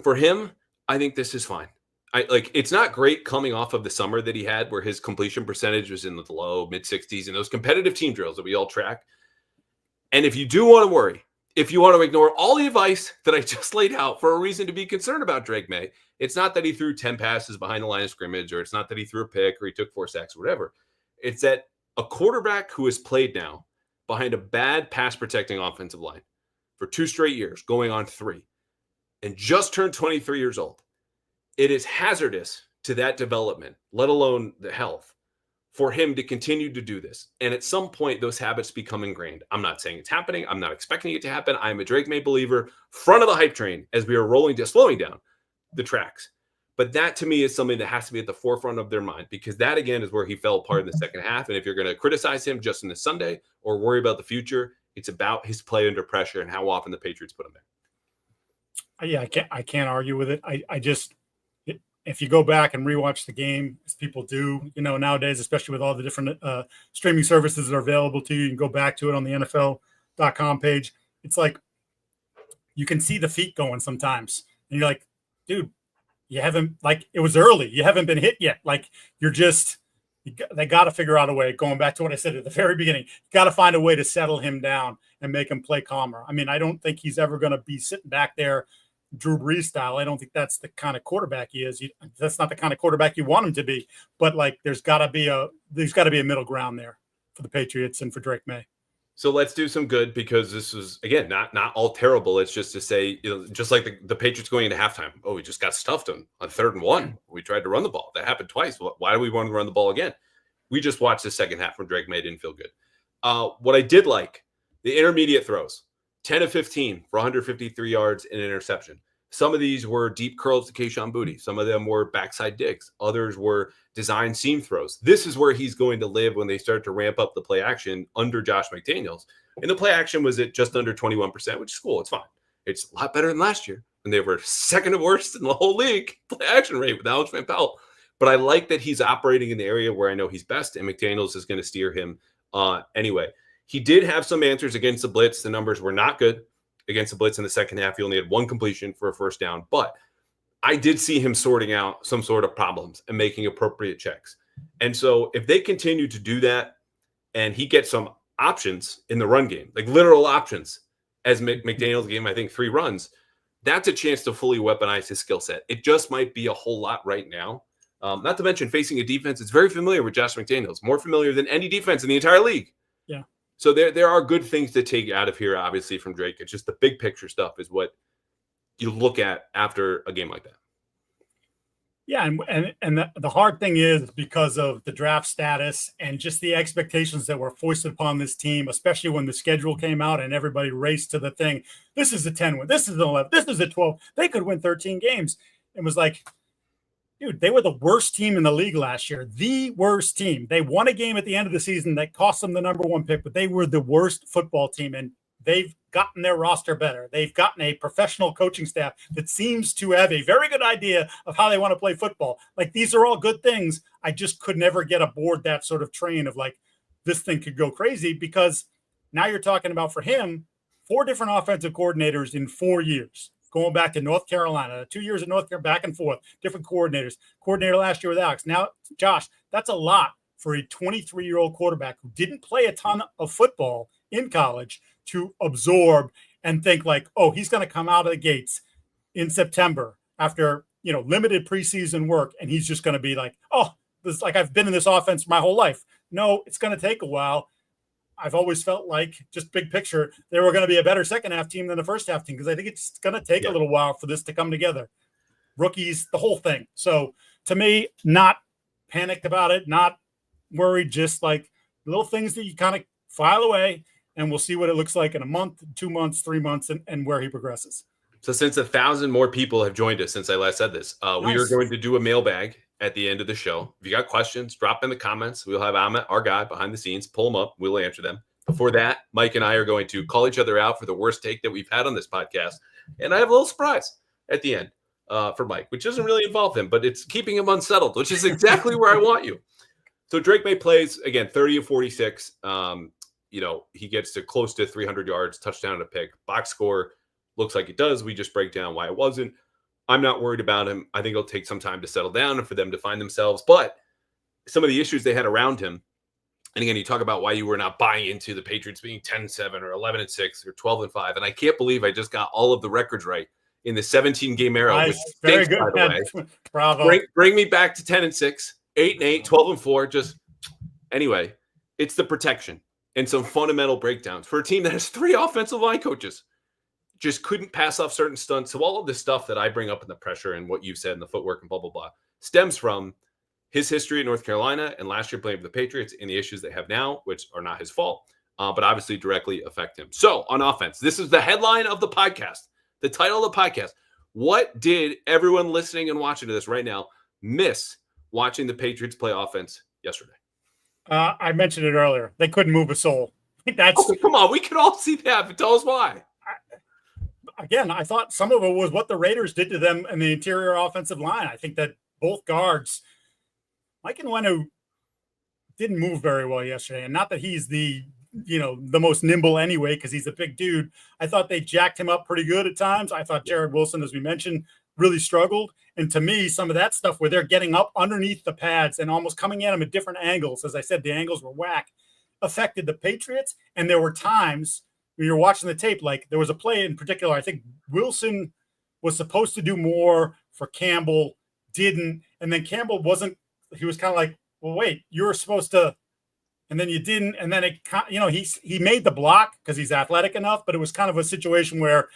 Speaker 1: for him, I think this is fine. It's not great coming off of the summer that he had where his completion percentage was in the low mid-60s and those competitive team drills that we all track. And if you do want to worry, if you want to ignore all the advice that I just laid out for a reason to be concerned about Drake Maye, it's not that he threw 10 passes behind the line of scrimmage, or it's not that he threw a pick or he took 4 sacks or whatever. It's that a quarterback who has played now behind a bad pass protecting offensive line for 2 straight years, going on 3, and just turned 23 years old, it is hazardous to that development, let alone the health, for him to continue to do this. And at some point, those habits become ingrained. I'm not saying it's happening. I'm not expecting it to happen. I'm a Drake Maye believer, front of the hype train as we are slowing down the tracks. But that to me is something that has to be at the forefront of their mind, because that again is where he fell apart in the second half. And if you're going to criticize him just in the Sunday or worry about the future, it's about his play under pressure and how often the Patriots put him there.
Speaker 2: Yeah, I can't argue with it. If you go back and rewatch the game, as people do, nowadays, especially with all the different streaming services that are available to you, you can go back to it on the NFL.com page. It's like you can see the feet going sometimes. And you're like, dude, you haven't, it was early. You haven't been hit yet. They got to figure out a way, going back to what I said at the very beginning, got to find a way to settle him down and make him play calmer. I mean, I don't think he's ever going to be sitting back there Drew Brees style. I don't think that's the kind of quarterback he is. That's not the kind of quarterback you want him to be. But there's got to be a middle ground there for the Patriots and for Drake Maye.
Speaker 1: So let's do some good, because this was, again, not all terrible. It's just to say, just like the Patriots going into halftime. Oh, we just got stuffed on 3rd and 1. We tried to run the ball. That happened twice. Why do we want to run the ball again? We just watched the second half from Drake Maye. Didn't feel good. What I did like, the intermediate throws, 10 of 15 for 153 yards and an interception. Some of these were deep curls to Kayshon Boutte. Some of them were backside digs. Others were design seam throws. This is where he's going to live when they start to ramp up the play action under Josh McDaniels. And the play action was at just under 21%, which is cool. It's fine. It's a lot better than last year when they were second worst in the whole league play action rate with Alex Van Pelt. But I like that he's operating in the area where I know he's best, and McDaniels is going to steer him anyway. He did have some answers against the blitz. The numbers were not good against the blitz in the second half. He only had 1 completion for a first down, but I did see him sorting out some sort of problems and making appropriate checks. And so if they continue to do that and he gets some options in the run game, like literal options, as McDaniels gave him, I think, 3 runs, that's a chance to fully weaponize his skill set. It just might be a whole lot right now. Not to mention facing a defense that's very familiar with Josh McDaniels, more familiar than any defense in the entire league.
Speaker 2: Yeah.
Speaker 1: So there are good things to take out of here, obviously, from Drake. It's just the big picture stuff is what you look at after a game like that.
Speaker 2: Yeah, and the hard thing is because of the draft status and just the expectations that were foisted upon this team, especially when the schedule came out and everybody raced to the thing. This is a 10 win. This is an 11. This is a 12. They could win 13 games. It was like, dude, they were the worst team in the league last year. The worst team. They won a game at the end of the season that cost them the number 1 pick, but they were the worst football team. And they've gotten their roster better. They've gotten a professional coaching staff that seems to have a very good idea of how they want to play football. Like, these are all good things. I just could never get aboard that sort of train of like, this thing could go crazy, because now you're talking about, for him, 4 different offensive coordinators in 4 years, going back to North Carolina, 2 years in North Carolina, back and forth, different coordinators. Coordinator last year with Alex. Now, Josh, that's a lot for a 23-year-old quarterback who didn't play a ton of football in college to absorb and think like, oh, he's going to come out of the gates in September after, limited preseason work, and he's just going to be like, oh, this, like, I've been in this offense my whole life. No, it's going to take a while. I've always felt like, just big picture, they were going to be a better second half team than the first half team, because I think it's going to take a little while for this to come together. Rookies, the whole thing. So to me, not panicked about it, not worried, just like little things that you kind of file away, and we'll see what it looks like in a month, 2 months, 3 months, and where he progresses.
Speaker 1: So since 1,000 more people have joined us since I last said this, we are going to do a mailbag at the end of the show. If you got questions, drop in the comments. We'll have Amit, our guy behind the scenes, pull them up. We'll answer them. Before that, Mike and I are going to call each other out for the worst take that we've had on this podcast. And I have a little surprise at the end for Mike, which doesn't really involve him, but it's keeping him unsettled, which is exactly where I want you. So Drake Maye plays, again, 30 of 46. He gets to close to 300 yards, touchdown and a pick. Box score looks like it does. We just break down why it wasn't. I'm not worried about him. I think it'll take some time to settle down and for them to find themselves. But some of the issues they had around him, and again, you talk about why you were not buying into the Patriots being 10-7 or 11-6 or 12-5. And I can't believe I just got all of the records right in the 17-game era.
Speaker 2: Nice.
Speaker 1: Which
Speaker 2: Very
Speaker 1: stinks,
Speaker 2: good.
Speaker 1: by the way.
Speaker 2: Bravo.
Speaker 1: Bring me back to 10-6, 8-8, 12-4. Just anyway, it's the protection and some fundamental breakdowns for a team that has 3 offensive line coaches. Just couldn't pass off certain stunts. So all of this stuff that I bring up in the pressure and what you've said in the footwork and blah, blah, blah, stems from his history at North Carolina and last year playing for the Patriots and the issues they have now, which are not his fault, but obviously directly affect him. So on offense, this is the headline of the podcast, the title of the podcast. What did everyone listening and watching to this right now miss watching the Patriots play offense yesterday?
Speaker 2: I mentioned it earlier. They couldn't move a soul.
Speaker 1: Come on. We can all see that, but tell us why.
Speaker 2: Again, I thought some of it was what the Raiders did to them in the interior offensive line. I think that both guards, Mike Nwenu, didn't move very well yesterday. And not that he's the most nimble anyway, because he's a big dude. I thought they jacked him up pretty good at times. I thought Jared Wilson, as we mentioned, really struggled. And to me, some of that stuff where they're getting up underneath the pads and almost coming at him at different angles, as I said, the angles were whack, affected the Patriots. And there were times when you're watching the tape, like there was a play in particular, I think Wilson was supposed to do more for Campbell, didn't. And then Campbell wasn't, he was kind of like, well, wait, you were supposed to, and then you didn't. And then he made the block because he's athletic enough, but it was kind of a situation where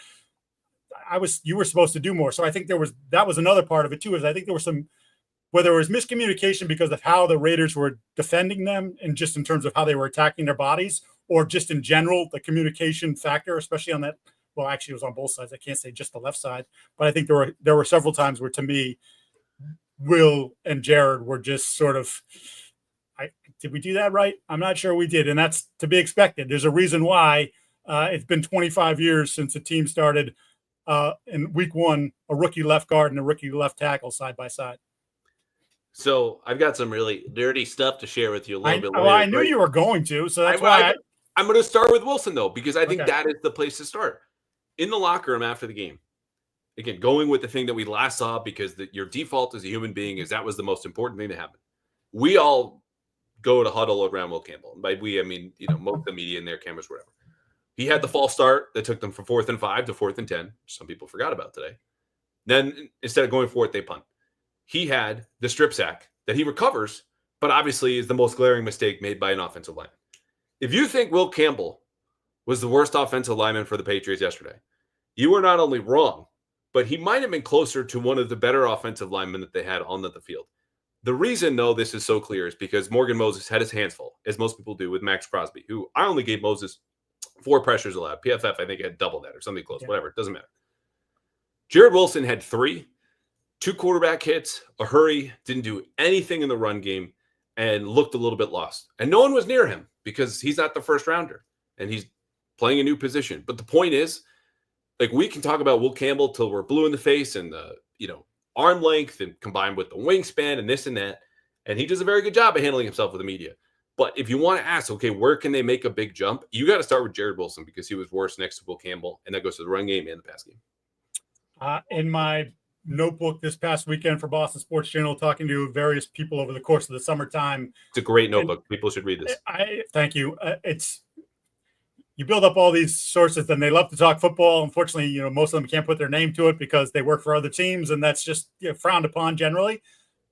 Speaker 2: you were supposed to do more. So I think that was another part of it too, is I think there was whether it was miscommunication because of how the Raiders were defending them and just in terms of how they were attacking their bodies, or just in general, the communication factor, especially on that. Well, actually, it was on both sides. I can't say just the left side, but I think there were several times where, to me, Will and Jared were just sort of, did we do that right? I'm not sure we did, and that's to be expected. There's a reason why it's been 25 years since the team started in week 1, a rookie left guard and a rookie left tackle side by side.
Speaker 1: So I've got some really dirty stuff to share with you a little bit later.
Speaker 2: Well, I knew you were going to, so that's why
Speaker 1: I'm going to start with Wilson, though, because I think that is the place to start. In the locker room after the game, again, going with the thing that we last saw, because your default as a human being is that was the most important thing to happen. We all go to huddle around Will Campbell. And by we, I mean, most of the media and their cameras, whatever. He had the false start that took them from 4th and 5 to 4th and 10, which some people forgot about today. Then instead of going for it, they punt. He had the strip sack that he recovers, but obviously is the most glaring mistake made by an offensive lineman. If you think Will Campbell was the worst offensive lineman for the Patriots yesterday, you were not only wrong, but he might have been closer to one of the better offensive linemen that they had on the field. The reason, though, this is so clear is because Morgan Moses had his hands full, as most people do, with Max Crosby, who I only gave Moses 4 pressures allowed. PFF, I think, had double that or something close. Yeah. Whatever. It doesn't matter. Jared Wilson had 3. 2 quarterback hits, a hurry, didn't do anything in the run game, and looked a little bit lost. And no one was near him because he's not the first rounder and he's playing a new position. But the point is, like, we can talk about Will Campbell till we're blue in the face and the, arm length and combined with the wingspan and this and that. And he does a very good job of handling himself with the media. But if you want to ask, okay, where can they make a big jump? You got to start with Jared Wilson because he was worse next to Will Campbell. And that goes to the run game and the pass game.
Speaker 2: In my notebook this past weekend for Boston Sports Journal, talking to various people over the course of the summertime.
Speaker 1: It's a great notebook. People should read this.
Speaker 2: Thank you. You build up all these sources, and they love to talk football. Unfortunately, most of them can't put their name to it because they work for other teams, and that's just frowned upon generally.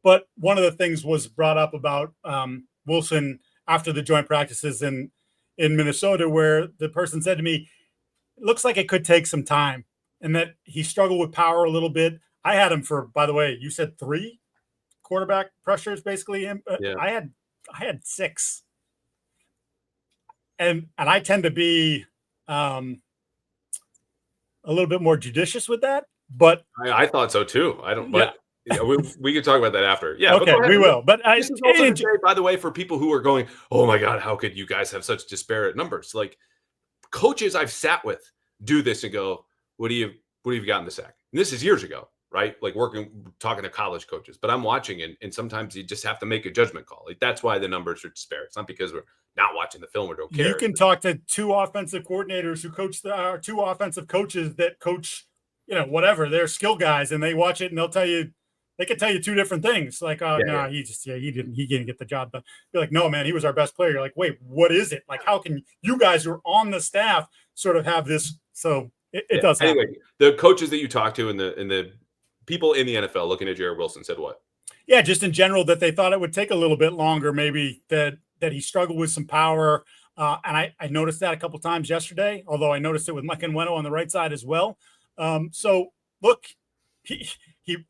Speaker 2: But one of the things was brought up about Wilson after the joint practices in Minnesota, where the person said to me, it looks like it could take some time, and that he struggled with power a little bit. I had him for, by the way, you said 3 quarterback pressures, basically.
Speaker 1: Yeah.
Speaker 2: I had 6. And I tend to be a little bit more judicious with that, but
Speaker 1: I thought so too. I don't, but we can talk about that after. Yeah,
Speaker 2: okay, we will. But
Speaker 1: this is also to say, by the way, for people who are going, oh my God, how could you guys have such disparate numbers? Like, coaches I've sat with do this and go, what do you got in the sack? And this is years ago, right? Like talking to college coaches, but I'm watching and sometimes you just have to make a judgment call. Like, that's why the numbers are disparate. It's not because we're not watching the film or don't care.
Speaker 2: You can talk to 2 offensive coordinators who coach 2 offensive coaches that coach, whatever, they're skill guys, and they watch it and they can tell you 2 different things. Like, he didn't get the job done. You're like, no, man, he was our best player. You're like, wait, what is it? Like, how can you guys who are on the staff sort of have this? So it does happen.
Speaker 1: Anyway, the coaches that you talked to and the people in the NFL looking at Jared Wilson said what?
Speaker 2: Yeah, just in general, that they thought it would take a little bit longer, maybe that he struggled with some power. And I noticed that a couple times yesterday, although I noticed it with Mike Nweno on the right side as well. So look, he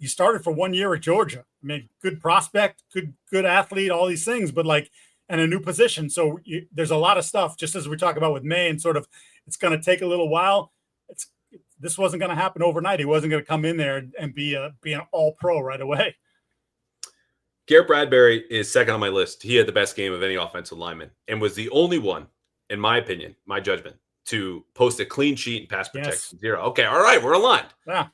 Speaker 2: started for 1 year at Georgia. I mean, good prospect, good athlete, all these things, but and a new position. So there's a lot of stuff, just as we talk about with Maye, and sort of, it's going to take a little while. This wasn't going to happen overnight. He wasn't going to come in there and be an all-pro right away.
Speaker 1: Garrett Bradbury is second on my list. He had the best game of any offensive lineman and was the only one, in my opinion, my judgment, to post a clean sheet and pass protection 0. Okay, all right, we're aligned.
Speaker 2: Yeah.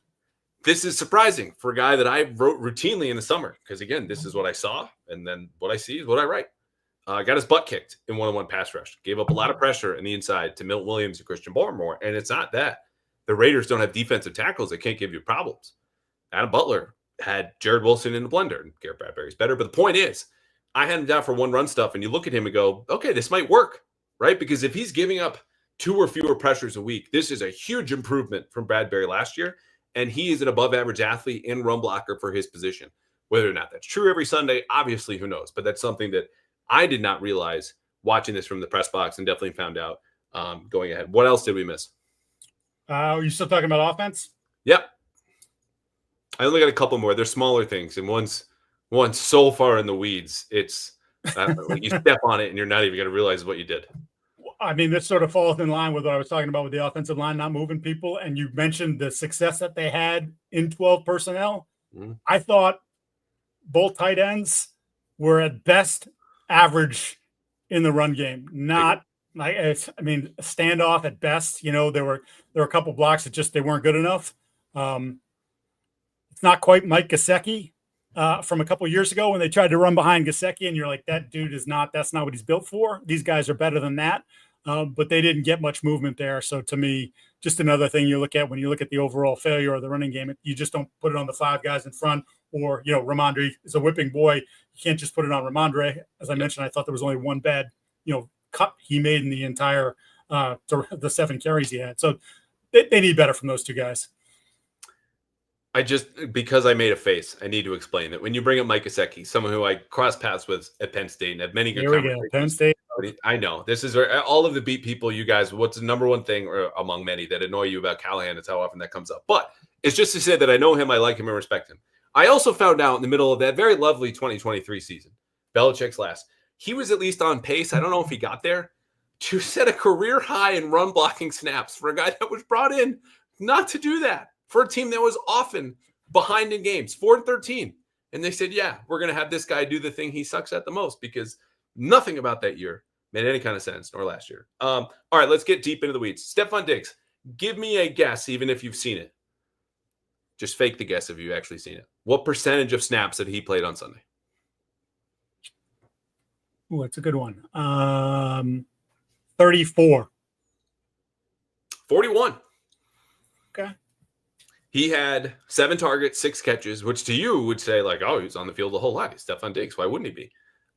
Speaker 1: This is surprising for a guy that I wrote routinely in the summer because, again, this is what I saw, and then what I see is what I write. Got his butt kicked in one-on-one pass rush. Gave up a lot of pressure in the inside to Milton Williams and Christian Barmore, and it's not that. The Raiders don't have defensive tackles that can't give you problems. Adam Butler had Jared Wilson in the blender, and Garrett Bradbury's better. But the point is, I had him down for one run stuff, and you look at him and go, okay, this might work, right? Because if he's giving up 2 or fewer pressures a week, this is a huge improvement from Bradbury last year, and he is an above-average athlete and run blocker for his position. Whether or not that's true every Sunday, obviously, who knows? But that's something that I did not realize watching this from the press box, and definitely found out going ahead. What else did we miss?
Speaker 2: Are you still talking about offense?
Speaker 1: Yep. I only got a couple more. They're smaller things, and one's so far in the weeds. It's like you step on it, and you're not even going to realize what you did.
Speaker 2: I mean, this sort of falls in line with what I was talking about with the offensive line not moving people, and you mentioned the success that they had in 12 personnel. Mm-hmm. I thought both tight ends were at best average in the run game. Not like a standoff at best. There were a couple blocks that just they weren't good enough. It's not quite Mike Gesicki from a couple years ago when they tried to run behind Gesicki, and you're like, that dude that's not what he's built for. These guys are better than that. But they didn't get much movement there. So to me, just another thing you look at when you look at the overall failure of the running game, you just don't put it on the 5 guys in front, or, Ramondre is a whipping boy. You can't just put it on Ramondre. As I mentioned, I thought there was only one bad, cut he made in the entire, the 7 carries he had. So they need better from those 2 guys.
Speaker 1: Because I made a face, I need to explain that when you bring up Mike Gesicki, someone who I crossed paths with at Penn State and had many good conversations.
Speaker 2: Penn State.
Speaker 1: I know this is all of the beat people. You guys, what's the number one thing or among many that annoy you about Callahan? It's how often that comes up. But it's just to say that I know him, I like him, and respect him. I also found out in the middle of that very lovely 2023 season, Belichick's last, he was at least on pace. I don't know if he got there to set a career high in run blocking snaps for a guy that was brought in not to do that, for a team that was often behind in games, 4-13. And they said, yeah, we're going to have this guy do the thing he sucks at the most, because nothing about that year made any kind of sense, nor last year. All right, let's get deep into the weeds. Stephon Diggs, give me a guess, even if you've seen it. Just fake the guess if you've actually seen it. What percentage of snaps that he played on Sunday?
Speaker 2: Oh, that's a good one. 34.
Speaker 1: 41.
Speaker 2: Okay.
Speaker 1: He had 7 targets, 6 catches, which to you would say like, oh, he's on the field the whole lot. He's Stephon Diggs. Why wouldn't he be?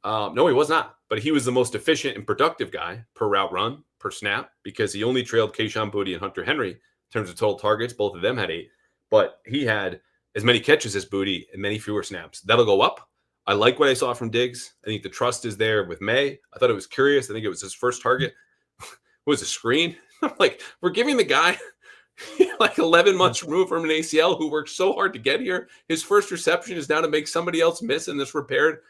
Speaker 1: No, he was not. But he was the most efficient and productive guy per route run, per snap, because he only trailed Kayshon Boutte and Hunter Henry in terms of total targets. Both of them had 8. But he had as many catches as Boutte and many fewer snaps. That'll go up. I like what I saw from Diggs. I think the trust is there with Maye. I thought it was curious. I think it was his first target. It was a screen. I'm like, we're giving the guy like 11 months removed from an ACL who worked so hard to get here. His first reception is now to make somebody else miss in this repaired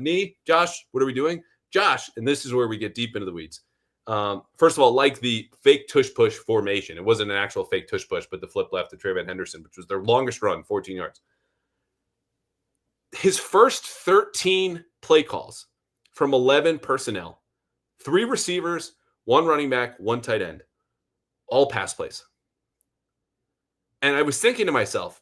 Speaker 1: knee. Josh, what are we doing? Josh, and this is where we get deep into the weeds. First of all, like the fake tush push formation. It wasn't an actual fake tush push, but the flip left to Trayvon Henderson, which was their longest run, 14 yards. His first 13 play calls from 11 personnel, 3 receivers, 1 running back, 1 tight end, all pass plays. And I was thinking to myself,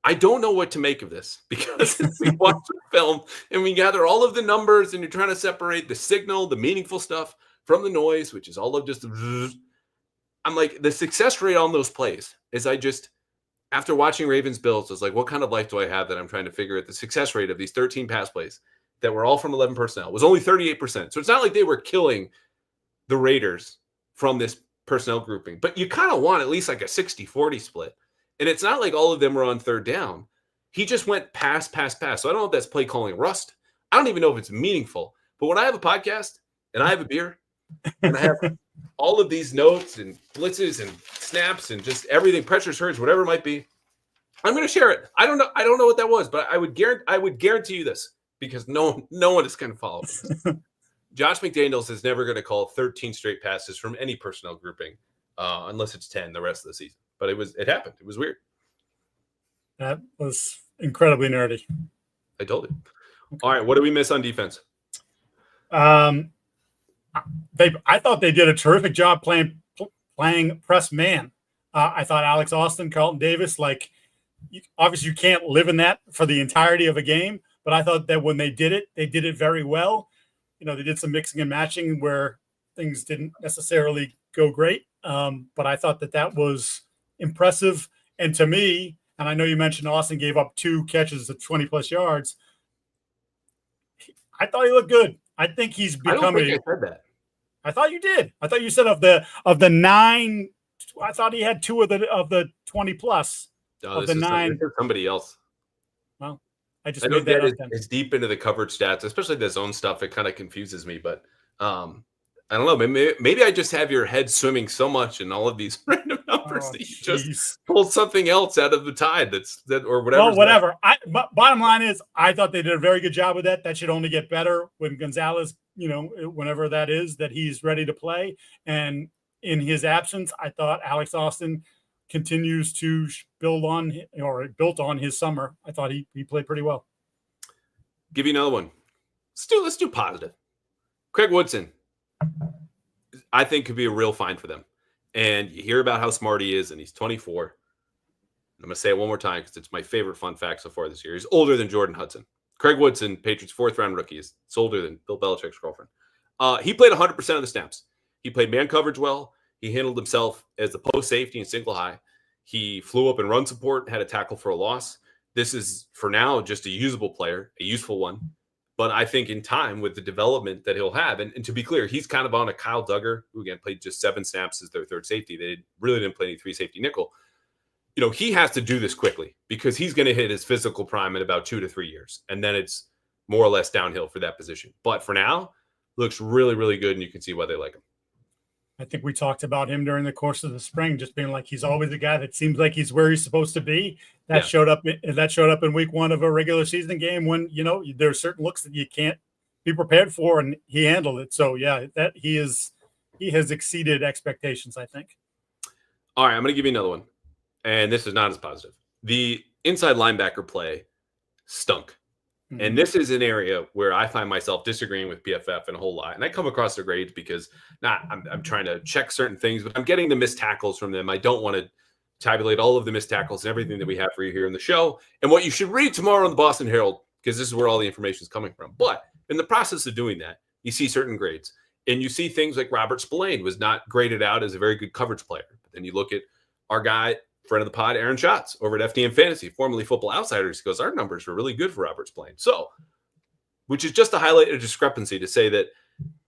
Speaker 1: I don't know what to make of this, because we watch the film and we gather all of the numbers and you're trying to separate the signal, the meaningful stuff from the noise, which is all of just I'm like, the success rate on those plays is after watching Ravens Bills, I was like, what kind of life do I have that I'm trying to figure out the success rate of these 13 pass plays that were all from 11 personnel was only 38%. So it's not like they were killing the Raiders from this personnel grouping, but you kind of want at least like a 60-40 split. And it's not like all of them were on third down. He just went pass, pass, pass. So I don't know if that's play calling rust. I don't even know if it's meaningful. But when I have a podcast and I have a beer and I have all of these notes and blitzes and snaps and just everything, pressure surge, whatever it might be, I'm going to share it. I don't know what that was, but I would guarantee you this, because no one is going to follow this. Josh McDaniels is never going to call 13 straight passes from any personnel grouping unless it's 10 the rest of the season. But it happened. It was weird.
Speaker 2: That was incredibly nerdy.
Speaker 1: I told you. Okay. All right, what did we miss on defense?
Speaker 2: I thought they did a terrific job playing press man. I thought Alex Austin, Carlton Davis, obviously you can't live in that for the entirety of a game, but I thought that when they did it very well. They did some mixing and matching where things didn't necessarily go great. But I thought that was impressive. And to me, and I know you mentioned Austin gave up 2 catches of 20+ yards. I thought he looked good. I think he's becoming. I don't think
Speaker 1: I said that.
Speaker 2: I thought you did. I thought you said of the 9. I thought he had 2 of the 20+.
Speaker 1: Of the 9. Somebody else.
Speaker 2: Well, I
Speaker 1: don't get it. It's deep into the coverage stats, especially the zone stuff. It kind of confuses me, but I don't know. Maybe I just have your head swimming so much in all of these random numbers that you just pulled something else out of the tide or whatever.
Speaker 2: Well, whatever. Bottom line is, I thought they did a very good job with that. That should only get better when Gonzalez, whenever that is, that he's ready to play. And in his absence, I thought Alex Austin continues to built on his summer. I thought he played pretty well.
Speaker 1: Give you another one. Let's do positive. Craig Woodson, I think, could be a real find for them. And you hear about how smart he is, and he's 24. I'm going to say it one more time because it's my favorite fun fact so far this year. He's older than Jordan Hudson. Craig Woodson, Patriots' 4th-round rookie, is older than Bill Belichick's girlfriend. He played 100% of the snaps. He played man coverage well. He handled himself as the post safety and single high. He flew up in run support, had a tackle for a loss. This is, for now, just a usable player, a useful one. But I think in time, with the development that he'll have, and to be clear, he's kind of on a Kyle Duggar, who again played just 7 snaps as their 3rd safety. They really didn't play any 3 safety nickel. He has to do this quickly because he's going to hit his physical prime in about 2 to 3 years. And then it's more or less downhill for that position. But for now, looks really, really good, and you can see why they like him.
Speaker 2: I think we talked about him during the course of the spring, just being like he's always a guy that seems like he's where he's supposed to be. That showed up in week 1 of a regular season game when there are certain looks that you can't be prepared for, and he handled it. So that he has exceeded expectations, I think.
Speaker 1: All right, I'm going to give you another one, and this is not as positive. the inside linebacker play stunk. And this is an area where I find myself disagreeing with PFF and a whole lot. And I come across the grades because I'm trying to check certain things, but I'm getting the missed tackles from them. I don't want to tabulate all of the missed tackles and everything that we have for you here in the show and what you should read tomorrow in the Boston Herald, because this is where all the information is coming from. But in the process of doing that, you see certain grades. And you see things like Robert Spillane was not graded out as a very good coverage player. But then you look at our guy, friend of the pod, Aaron Schatz, over at FDM Fantasy, formerly Football Outsiders. He goes, our numbers were really good for Robert Spillane. So, which is just to highlight a discrepancy to say that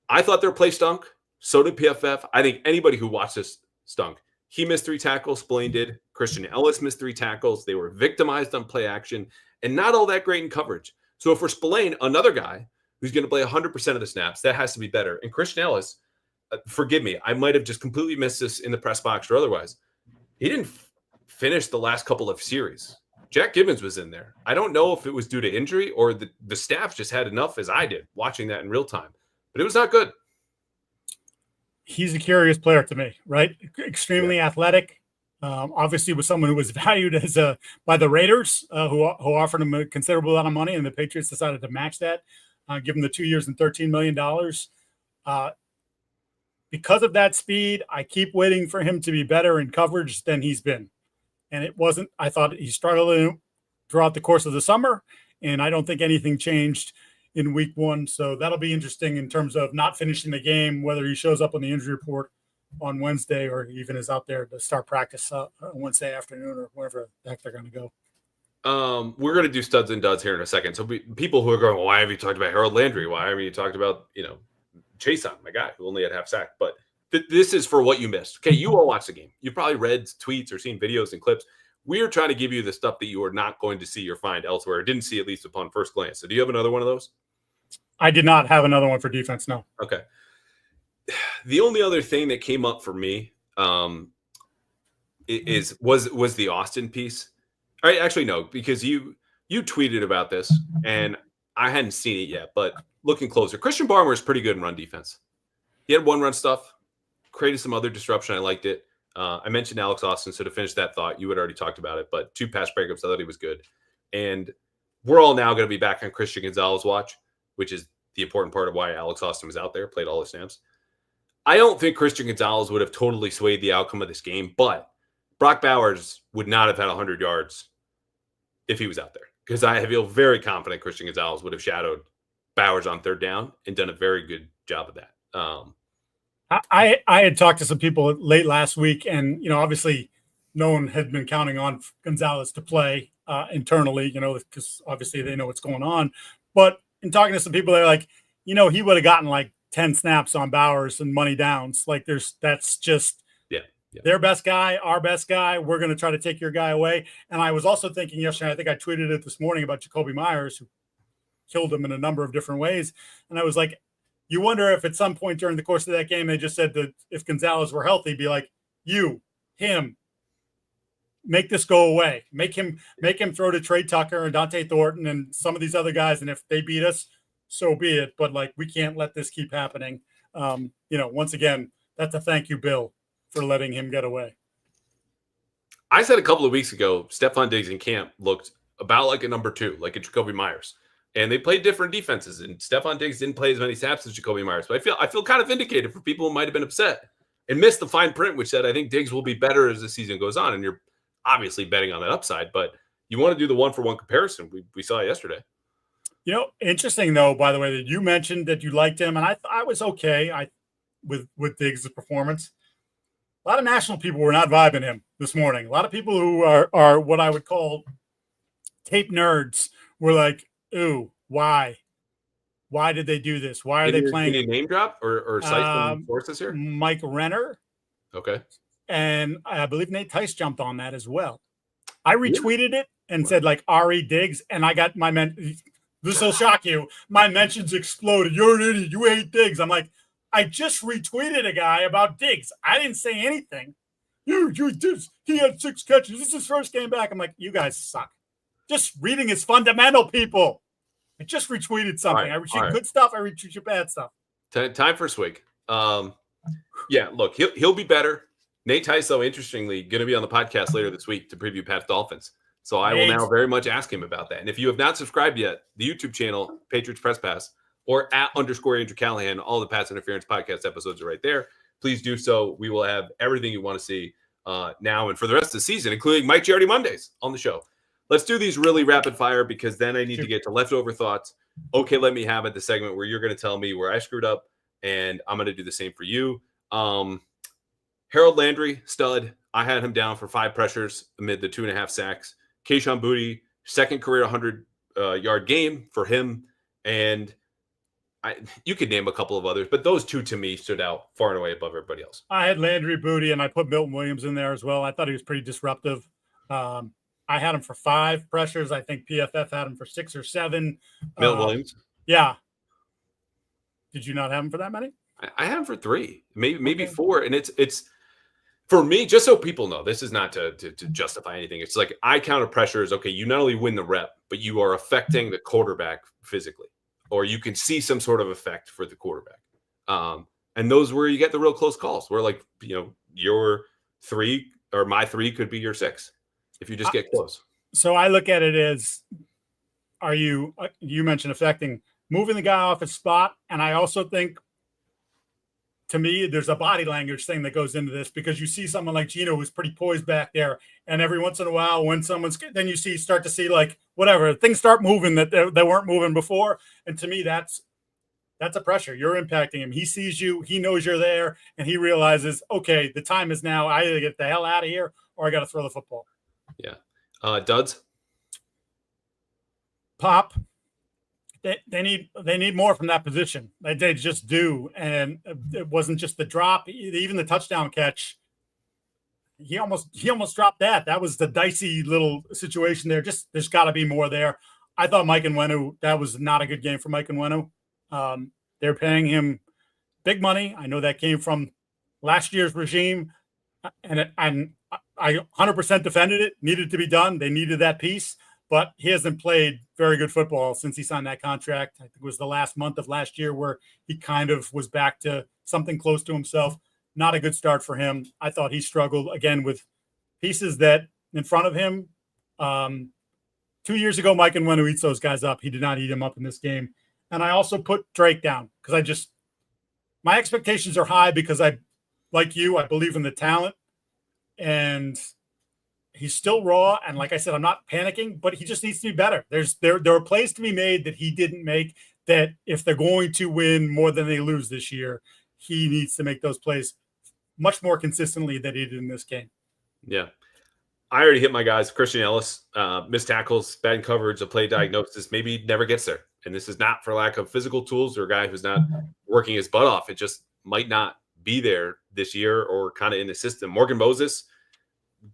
Speaker 1: I thought their play stunk. So did PFF. I think anybody who watched this stunk. He missed 3 tackles. Spillane did. Christian Ellis missed 3 tackles. They were victimized on play action and not all that great in coverage. So for Spillane, another guy who's going to play 100% of the snaps, that has to be better. And Christian Ellis, forgive me, I might have just completely missed this in the press box or otherwise. He didn't finish the last couple of series. Jack Gibbons was in there. I don't know if it was due to injury or the staff just had enough, as I did, watching that in real time. But it was not good.
Speaker 2: He's a curious player to me, right? Extremely athletic. Obviously, was someone who was valued as by the Raiders, who offered him a considerable amount of money, and the Patriots decided to match that, give him the 2 years and $13 million. Because of that speed, I keep waiting for him to be better in coverage than he's been. And it wasn't. I thought he struggled throughout the course of the summer, and I don't think anything changed in week 1. So that'll be interesting in terms of not finishing the game, whether he shows up on the injury report on Wednesday or even is out there to start practice Wednesday afternoon or wherever the heck they're going to go.
Speaker 1: We're going to do studs and duds here in a second. So people who are going, well, why have you talked about Harold Landry? Why haven't you talked about, Chase on, my guy, who only had half sack? But this is for what you missed. Okay, you all watched the game. You've probably read tweets or seen videos and clips. We are trying to give you the stuff that you are not going to see or find elsewhere, or didn't see at least upon first glance. So do you have another one of those?
Speaker 2: I did not have another one for defense, no.
Speaker 1: Okay. The only other thing that came up for me was the Austin piece. Actually, no, because you tweeted about this, and I hadn't seen it yet, but looking closer, Christian Barmore is pretty good in run defense. He had 1 run stuff, created some other disruption. I liked it. I mentioned Alex Austin, so to finish that thought, you had already talked about it, but 2 pass breakups, I thought he was good. And we're all now going to be back on Christian Gonzalez watch, which is the important part of why Alex Austin was out there, played all the snaps. I don't think Christian Gonzalez would have totally swayed the outcome of this game, but Brock Bowers would not have had 100 yards if he was out there, because I feel very confident Christian Gonzalez would have shadowed Bowers on 3rd down and done a very good job of that.
Speaker 2: I had talked to some people late last week, and obviously no one had been counting on Gonzalez to play internally, because obviously they know what's going on. But in talking to some people, they're like, he would have gotten like 10 snaps on Bowers and money downs. Like that's just their best guy, our best guy. We're going to try to take your guy away. And I was also thinking yesterday, I think I tweeted it this morning about Jacoby Myers, who killed him in a number of different ways. And I was like, you wonder if at some point during the course of that game, they just said that if Gonzalez were healthy, be like, him, make this go away. Make him throw to Trey Tucker and Dante Thornton and some of these other guys. And if they beat us, so be it. But we can't let this keep happening. Once again, that's a thank you, Bill, for letting him get away.
Speaker 1: I said a couple of weeks ago, Stephon Diggs in camp looked about like a number 2, like a Jacoby Myers. And they played different defenses, and Stephon Diggs didn't play as many snaps as Jacoby Myers. But I feel kind of vindicated for people who might have been upset and missed the fine print, which said I think Diggs will be better as the season goes on. And you're obviously betting on that upside, but you want to do the 1-for-1 comparison. We saw it yesterday.
Speaker 2: Interesting though, by the way, that you mentioned that you liked him, and I was okay with Diggs' performance. A lot of national people were not vibing him this morning. A lot of people who are what I would call tape nerds were like, ooh, why? Why did they do this? Why are they playing?
Speaker 1: Any name drop or cite some sources here?
Speaker 2: Mike Renner.
Speaker 1: Okay. And
Speaker 2: I believe Nate Tice jumped on that as well. I retweeted it and said Ari Diggs, and I got this will shock you. My mentions exploded. You're an idiot. You hate Diggs. I'm like, I just retweeted a guy about Diggs. I didn't say anything. He had 6 catches. This is his first game back. I'm like, you guys suck. Just reading is fundamental, people. I just retweeted something. I retweet good stuff. I retweet your bad stuff.
Speaker 1: Time for Swig. Look, he'll be better. Nate Tice, though, interestingly, going to be on the podcast later this week to preview Pat's Dolphins. So I will now very much ask him about that. And if you have not subscribed yet, the YouTube channel, Patriots Press Pass, or @_Andrew Callahan, all the Pass Interference podcast episodes are right there. Please do so. We will have everything you want to see now and for the rest of the season, including Mike Giardi Mondays on the show. Let's do these really rapid fire because then I need to get to leftover thoughts. Okay, let me have it, the segment where you're going to tell me where I screwed up, and I'm going to do the same for you. Harold Landry, stud. I had him down for 5 pressures amid the 2.5 sacks. Kayshon Boutte, second career 100-yard game for him. And you could name a couple of others, but those two to me stood out far and away above everybody else.
Speaker 2: I had Landry, Boutte, and I put Milton Williams in there as well. I thought he was pretty disruptive. I had him for 5 pressures. I think PFF had him for 6 or 7.
Speaker 1: Milton Williams?
Speaker 2: Yeah. Did you not have him for that many?
Speaker 1: I had him for 3, maybe 4. And it's for me, just so people know, this is not to justify anything. It's like I count a pressure as, okay, you not only win the rep, but you are affecting the quarterback physically, or you can see some sort of effect for the quarterback. And those where you get the real close calls where, like, your 3 or my 3 could be your 6 if you just get close.
Speaker 2: So I look at it as, you mentioned affecting, moving the guy off his spot. And I also think, to me, there's a body language thing that goes into this because you see someone like Gino who's pretty poised back there. And every once in a while, when then you start to see like whatever, things start moving that weren't moving before. And to me, that's a pressure. You're impacting him. He sees you. He knows you're there. And he realizes, okay, the time is now. I either get the hell out of here or I got to throw the football.
Speaker 1: Yeah. Duds?
Speaker 2: Pop. They need more from that position. They just do. And it wasn't just the drop, even the touchdown catch. He almost dropped that. That was the dicey little situation there. There's got to be more there. I thought Mike Onwenu, that was not a good game for Mike Onwenu. They're paying him big money. I know that came from last year's regime, and I 100% defended it. Needed to be done. They needed that piece. But he hasn't played very good football since he signed that contract. I think it was the last month of last year where he kind of was back to something close to himself. Not a good start for him. I thought he struggled, again, with pieces that in front of him. 2 years ago, Mike Onwenu eats those guys up. He did not eat him up in this game. And I also put Drake down because my expectations are high because I believe in the talent. And he's still raw, and like I said, I'm not panicking, but he just needs to be better. There are plays to be made that he didn't make that if they're going to win more than they lose this year, he needs to make those plays much more consistently than he did in this game.
Speaker 1: Yeah. I already hit my guys. Christian Ellis, missed tackles, bad coverage, a play diagnosis, maybe never gets there. And this is not for lack of physical tools or a guy who's not working his butt off. It just might not be there this year or kind of in the system. Morgan Moses,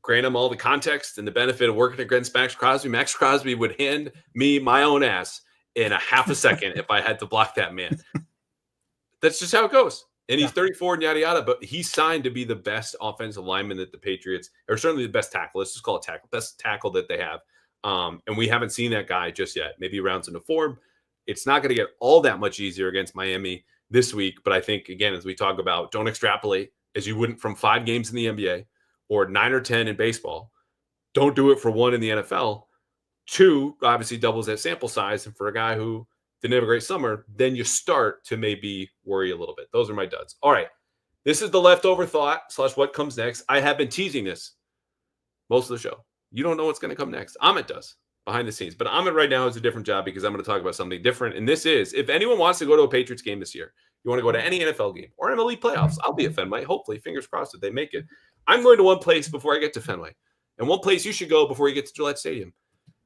Speaker 1: grant him all the context and the benefit of working against Max Crosby. Max Crosby would hand me my own ass in a half a second if I had to block that man. That's just how it goes. And he's 34 and yada, yada, but he's signed to be the best offensive lineman that the Patriots, or certainly the best tackle. Let's just call it tackle, best tackle that they have. And we haven't seen that guy just yet. Maybe he rounds into form. It's not going to get all that much easier against Miami this week. But I think, again, as we talk about, don't extrapolate as you wouldn't from 5 games in the NBA or 9 or 10 in baseball. Don't do it for 1 in the NFL. 2, obviously doubles that sample size. And for a guy who didn't have a great summer, then you start to maybe worry a little bit. Those are my duds. All right. This is the leftover thought / what comes next. I have been teasing this most of the show. You don't know what's going to come next. Amit does behind the scenes. But Amit right now has a different job because I'm going to talk about something different. And this is, if anyone wants to go to a Patriots game this year, you want to go to any NFL game or MLB playoffs, I'll be at Fenway. Hopefully, fingers crossed that they make it. I'm going to one place before I get to Fenway. And one place you should go before you get to Gillette Stadium.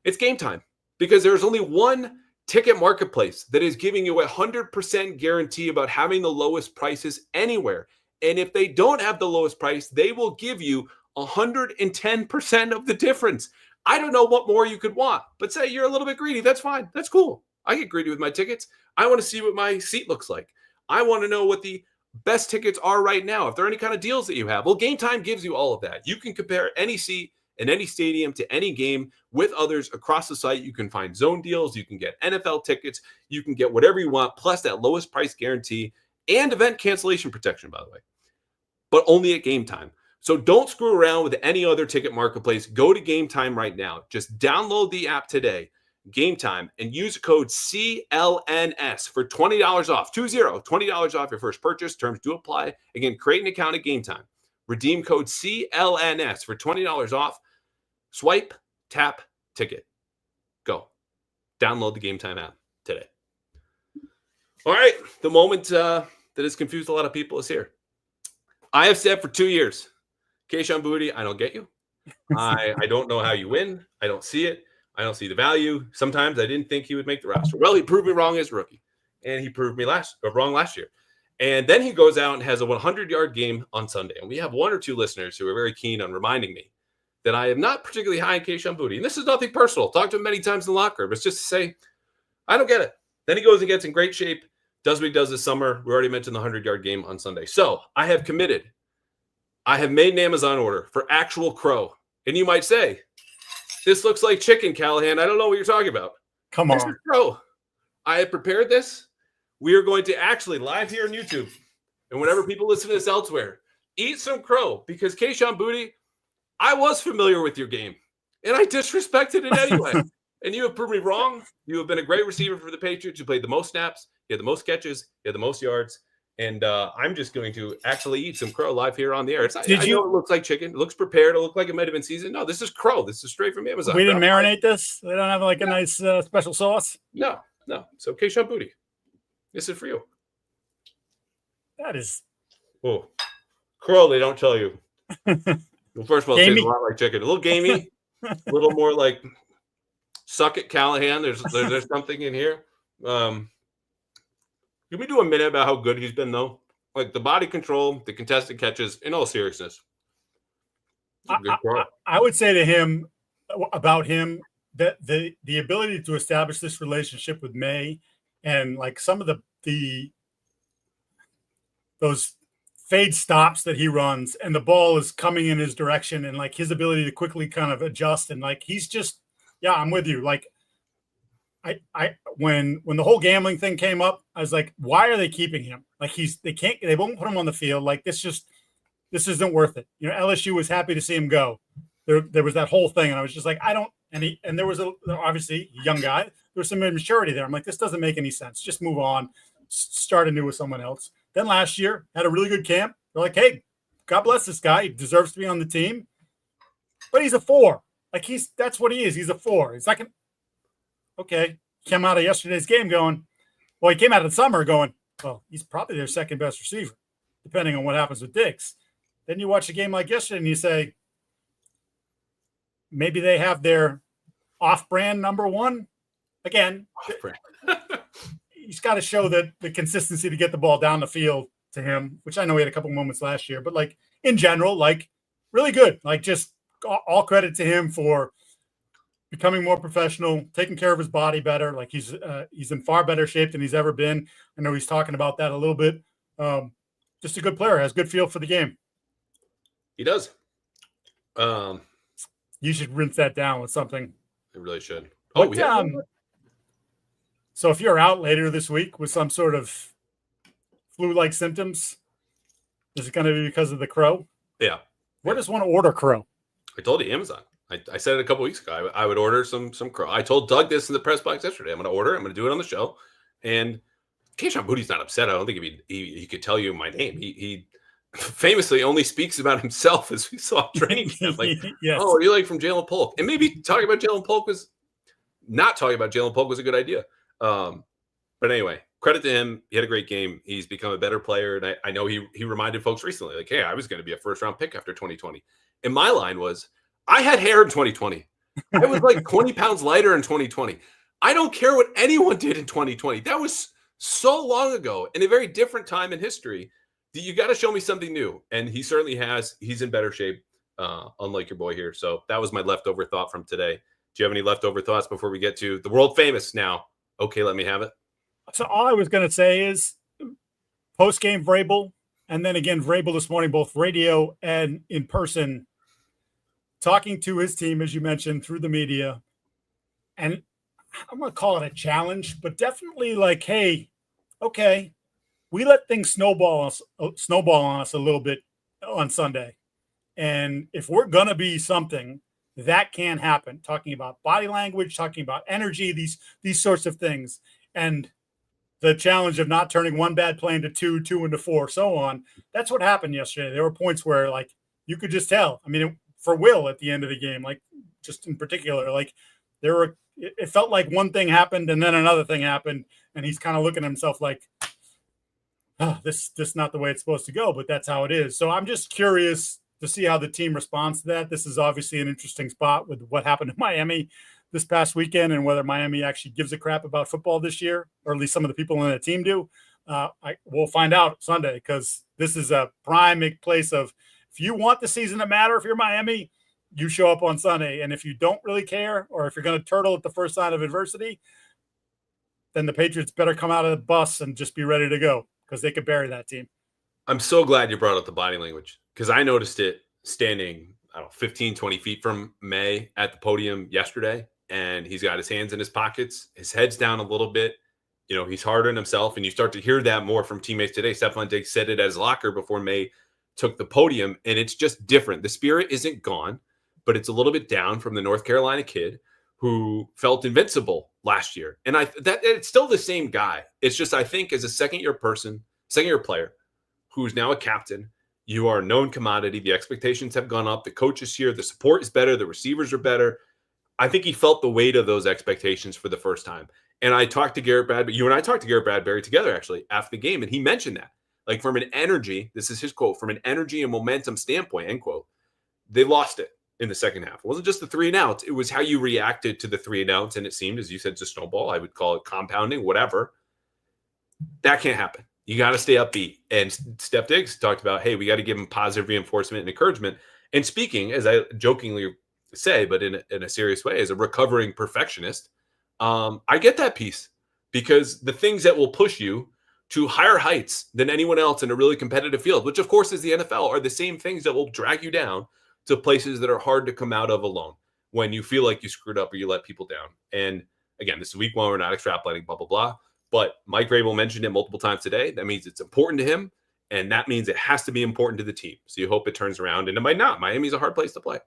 Speaker 1: It's Game Time. Because there's only one ticket marketplace that is giving you a 100% guarantee about having the lowest prices anywhere. And if they don't have the lowest price, they will give you 110% of the difference. I don't know what more you could want, but say you're a little bit greedy. That's fine. That's cool. I get greedy with my tickets. I want to see what my seat looks like. I want to know what the best tickets are right now. If there are any kind of deals that you have, well, Game Time gives you all of that. You can compare any seat in any stadium to any game with others across the site. You can find zone deals. You can get NFL tickets. You can get whatever you want, plus that lowest price guarantee and event cancellation protection, by the way, but only at Game Time. So don't screw around with any other ticket marketplace. Go to Game Time right now. Just download the app today, Game Time, and use the code CLNS for $20 off. $20 off your first purchase. Terms do apply. Again, create an account at Game Time. Redeem code CLNS for $20 off. Swipe, tap, ticket. Go. Download the Game Time app today. All right. The moment that has confused a lot of people is here. I have said for 2 years, Kayshon Boutte, I don't get you. I don't know how you win. I don't see it. I don't see the value. Sometimes I didn't think he would make the roster. Well, he proved me wrong as a rookie, and he proved me wrong last year. And then he goes out and has a 100-yard game on Sunday. And we have one or two listeners who are very keen on reminding me that I am not particularly high in Kayshon Boutte. And this is nothing personal. Talked to him many times in the locker room. It's just to say, I don't get it. Then he goes and gets in great shape, does what he does this summer. We already mentioned the 100-yard game on Sunday. So I have committed. I have made an Amazon order for actual crow. And you might say, this looks like chicken, Callahan. I don't know what you're talking about.
Speaker 2: Come on.
Speaker 1: This is crow. I have prepared this. We are going to actually live here on YouTube, and whenever people listen to this elsewhere, eat some crow, because Kayshon Boutte, I was familiar with your game, and I disrespected it anyway. And you have proved me wrong. You have been a great receiver for the Patriots. You played the most snaps. You had the most catches. You had the most yards. And I'm just going to actually eat some crow live here on the air. I know it looks like chicken. It looks prepared. It looks like it might have been seasoned. No, this is crow. This is straight from Amazon.
Speaker 2: We didn't marinate this? They don't have like a nice special sauce?
Speaker 1: No. So Kayshon Boutte, this is for you.
Speaker 2: That is.
Speaker 1: Oh, crow, they don't tell you. Well, first of all, it tastes a lot like chicken. A little gamey. A little more like suck it, Callahan. There's something in here. Can we do a minute about how good he's been, though? Like the body control, the contested catches, in all seriousness.
Speaker 2: I would say to him, about him, that the ability to establish this relationship with Maye, and like some of those fade stops that he runs, and the ball is coming in his direction, and like his ability to quickly kind of adjust, and like he's just, yeah, I'm with you. Like when the whole gambling thing came up, I was like, why are they keeping him? Like they won't put him on the field. Like this isn't worth it. You know, LSU was happy to see him go. There was that whole thing, and I was just like, and there was obviously a young guy. There was some immaturity there. I'm like, this doesn't make any sense. Just move on, start anew with someone else. Then last year had a really good camp. They're like, hey, God bless this guy. He deserves to be on the team, but he's a 4. Like that's what he is. He's a 4. It's like okay. Came out of yesterday's game going, well, he came out of the summer going, well, he's probably their second best receiver, depending on what happens with Diggs. Then you watch a game like yesterday and you say, maybe they have their off-brand number 1. Again, he's got to show that the consistency to get the ball down the field to him, which I know he had a couple moments last year, but like in general, like really good. Like just all credit to him for becoming more professional, taking care of his body better. Like he's in far better shape than he's ever been. I know he's talking about that a little bit. Just a good player, has good feel for the game.
Speaker 1: He does.
Speaker 2: You should rinse that down with something.
Speaker 1: It really should.
Speaker 2: So if you're out later this week with some sort of flu-like symptoms, is it going to be because of the crow?
Speaker 1: Yeah.
Speaker 2: Where does one order crow?
Speaker 1: I told you, Amazon. I said it a couple weeks ago. I would order some crow. I told Doug this in the press box yesterday. I'm going to order. I'm going to do it on the show. And Kayshon Boutte's not upset. I don't think he could tell you my name. He famously only speaks about himself, as we saw training camp. Like, yes. Oh, you're like from Jalen Polk. And maybe talking about Jalen Polk was a good idea. But anyway, credit to him. He had a great game. He's become a better player. And I know he reminded folks recently, like, hey, I was going to be a first-round pick after 2020. And my line was, I had hair in 2020. I was like 20 pounds lighter in 2020. I don't care what anyone did in 2020. That was so long ago in a very different time in history. You got to show me something new. And he certainly has. He's in better shape, unlike your boy here. So that was my leftover thought from today. Do you have any leftover thoughts before we get to the world famous now? Okay, let me have it.
Speaker 2: So all I was going to say is post-game Vrabel, and then again Vrabel this morning, both radio and in person, talking to his team, as you mentioned, through the media. And I'm going to call it a challenge, but definitely like, hey, okay, we let things snowball on us a little bit on Sunday. And if we're going to be something, that can happen. Talking about body language, talking about energy, these sorts of things. And the challenge of not turning one bad play into two into four, so on. That's what happened yesterday. There were points where, like, you could just tell. I mean, for Will at the end of the game, like, just in particular, like, it felt like one thing happened and then another thing happened, and he's kind of looking at himself like, oh, this not the way it's supposed to go, but that's how it is. So I'm just curious to see how the team responds to that. This is obviously an interesting spot with what happened to Miami this past weekend and whether Miami actually gives a crap about football this year, or at least some of the people on the team do. We'll find out Sunday, because this is a prime place of, if you want the season to matter, if you're Miami, you show up on Sunday. And if you don't really care, or if you're going to turtle at the first sign of adversity, then the Patriots better come out of the bus and just be ready to go, because they could bury that team.
Speaker 1: I'm so glad you brought up the body language, because I noticed it standing, 15, 20 feet from May at the podium yesterday, and he's got his hands in his pockets, his head's down a little bit. He's hard on himself, and you start to hear that more from teammates today. Stephon Diggs said it at his locker before May took the podium, and it's just different. The spirit isn't gone, but it's a little bit down from the North Carolina kid who felt invincible last year. And it's still the same guy. It's just, I think, as a second-year player who's now a captain, you are a known commodity. The expectations have gone up. The coach is here. The support is better. The receivers are better. I think he felt the weight of those expectations for the first time. And I talked to Garrett Bradbury. You and I talked to Garrett Bradbury together, actually, after the game, and he mentioned that. Like, from an energy, this is his quote, from an energy and momentum standpoint, end quote, they lost it in the second half. It wasn't just the 3 and outs. It was how you reacted to the 3 and outs, and it seemed, as you said, to snowball. I would call it compounding, whatever. That can't happen. You got to stay upbeat. And Steph Diggs talked about, hey, we got to give him positive reinforcement and encouragement. And speaking, as I jokingly say, but in a serious way, as a recovering perfectionist, I get that piece, because the things that will push you to higher heights than anyone else in a really competitive field, which of course is the NFL, are the same things that will drag you down to places that are hard to come out of alone when you feel like you screwed up or you let people down. And again, this is week 1. We're not extrapolating, blah, blah, blah. But Mike Vrabel mentioned it multiple times today. That means it's important to him, and that means it has to be important to the team. So you hope it turns around, and it might not. Miami's a hard place to play.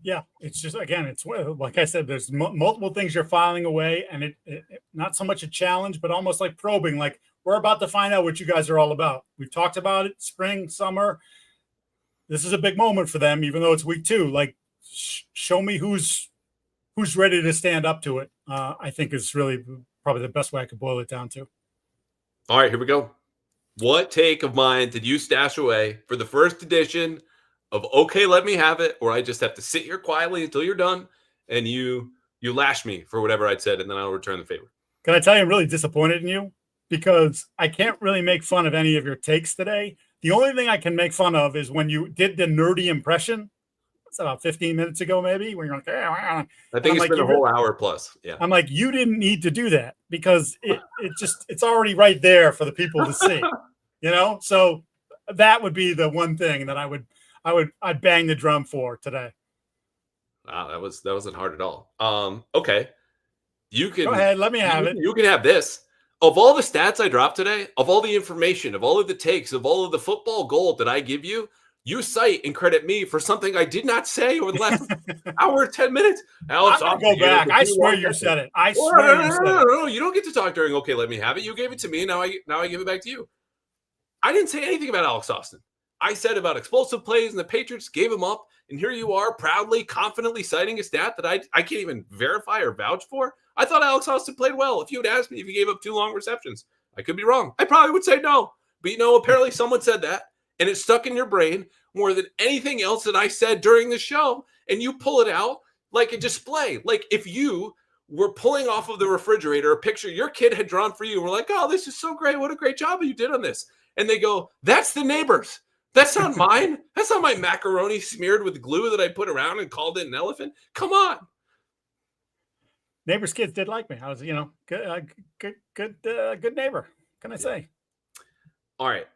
Speaker 2: Yeah, it's just, again, it's like I said, there's multiple things you're filing away, and it not so much a challenge, but almost like probing. Like, we're about to find out what you guys are all about. We've talked about it, spring, summer. This is a big moment for them, even though it's week 2. Like, show me who's ready to stand up to it. I think is really probably the best way I could boil it down to.
Speaker 1: All right, here we go. What take of mine did you stash away for the first edition of Okay, Let Me Have It, or I just have to sit here quietly until you're done and you lash me for whatever I'd said, and then I'll return the favor?
Speaker 2: Can I tell you I'm really disappointed in you, because I can't really make fun of any of your takes today. The only thing I can make fun of is when you did the nerdy impression. It's about 15 minutes ago, maybe, when you're like,
Speaker 1: I think it's been a whole hour plus. Yeah.
Speaker 2: I'm like, you didn't need to do that, because it's already right there for the people to see, So that would be the one thing that I'd bang the drum for today.
Speaker 1: Wow, that wasn't hard at all. Okay. You can go
Speaker 2: ahead, let me have it.
Speaker 1: You can have this. Of all the stats I dropped today, of all the information, of all of the takes, of all of the football gold that I give you, you cite and credit me for something I did not say over the last hour, 10 minutes.
Speaker 2: Alex, I'll go back. I swear you said it. I swear you said it.
Speaker 1: No, you don't get to talk during Okay, Let Me Have It. You gave it to me. Now I give it back to you. I didn't say anything about Alex Austin. I said about explosive plays, and the Patriots gave him up. And here you are, proudly, confidently citing a stat that I can't even verify or vouch for. I thought Alex Austin played well. If you had asked me if he gave up 2 long receptions, I could be wrong. I probably would say no. But, apparently someone said that, and it stuck in your brain more than anything else that I said during the show. And you pull it out like a display. Like, if you were pulling off of the refrigerator a picture your kid had drawn for you, and we're like, oh, this is so great. What a great job you did on this. And they go, that's the neighbor's. That's not mine. That's not my macaroni smeared with glue that I put around and called it an elephant. Come on.
Speaker 2: Neighbor's kids did like me. I was, good neighbor. Can I say?
Speaker 1: All right.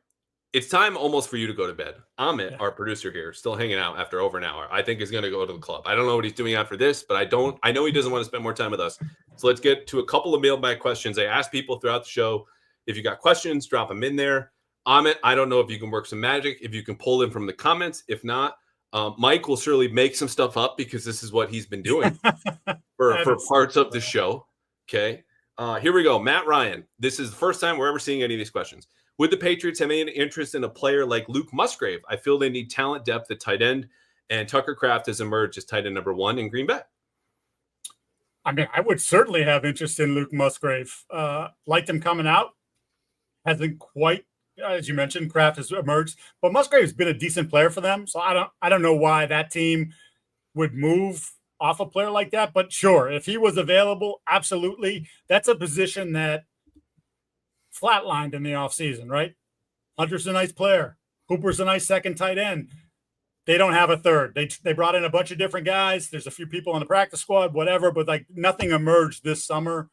Speaker 1: It's time almost for you to go to bed. Amit, our producer here, still hanging out after over an hour. I think he's going to go to the club. I don't know what he's doing after this, but I know he doesn't want to spend more time with us. So let's get to a couple of mailbag questions. I asked people throughout the show, if you got questions, drop them in there. Amit, I don't know if you can work some magic, if you can pull in from the comments. If not, Mike will surely make some stuff up because this is what he's been doing for parts of the show. Okay. Here we go. Matt Ryan. This is the first time we're ever seeing any of these questions. Would the Patriots have any interest in a player like Luke Musgrave? I feel they need talent depth at tight end, and Tucker Kraft has emerged as tight end number 1 in Green Bay.
Speaker 2: I mean, I would certainly have interest in Luke Musgrave. Liked him coming out. Hasn't quite, as you mentioned, Kraft has emerged, but Musgrave's been a decent player for them. So I don't know why that team would move off a player like that. But sure, if he was available, absolutely. That's a position that flatlined in the offseason, right? Hunter's a nice player. Hooper's a nice second tight end. They don't have a third. They brought in a bunch of different guys. There's a few people on the practice squad, whatever, but like nothing emerged this summer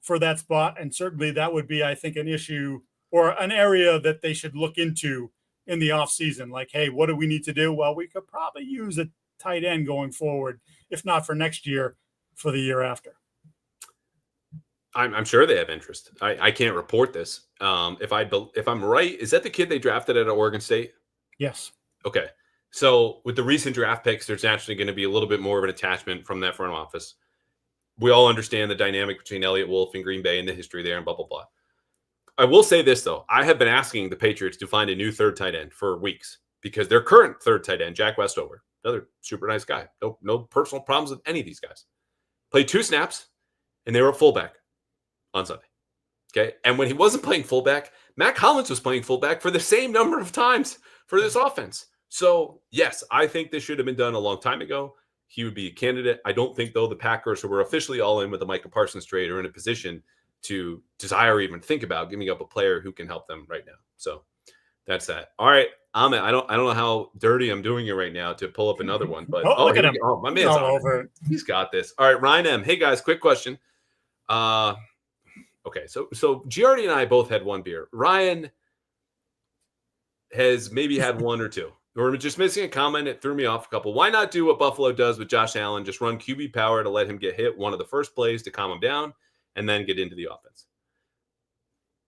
Speaker 2: for that spot. And certainly that would be, I think, an issue or an area that they should look into in the offseason. Like, hey, what do we need to do? Well, we could probably use a tight end going forward, if not for next year, for the year after.
Speaker 1: I'm sure they have interest. I can't report this. If I'm right, is that the kid they drafted at Oregon State?
Speaker 2: Yes.
Speaker 1: Okay. So with the recent draft picks, there's actually going to be a little bit more of an attachment from that front office. We all understand the dynamic between Elliott Wolf and Green Bay and the history there and blah, blah, blah. I will say this, though. I have been asking the Patriots to find a new third tight end for weeks because their current third tight end, Jack Westover, another super nice guy. No personal problems with any of these guys. Played 2 snaps, and they were at fullback on Sunday. Okay. And when he wasn't playing fullback, Matt Collins was playing fullback for the same number of times for this offense. So, yes, I think this should have been done a long time ago. He would be a candidate. I don't think, though, the Packers, who were officially all in with the Micah Parsons trade, are in a position to desire or even think about giving up a player who can help them right now. So that's that. All right, Amit, I don't know how dirty I'm doing it right now to pull up another one, but
Speaker 2: look at him.
Speaker 1: Oh, my man's all over. He's got this. All right, Ryan M. Hey guys, quick question. Okay, so Giardi and I both had one beer. Ryan has maybe had one or two. We're just missing a comment. It threw me off a couple. Why not do what Buffalo does with Josh Allen? Just run QB power to let him get hit one of the first plays to calm him down and then get into the offense.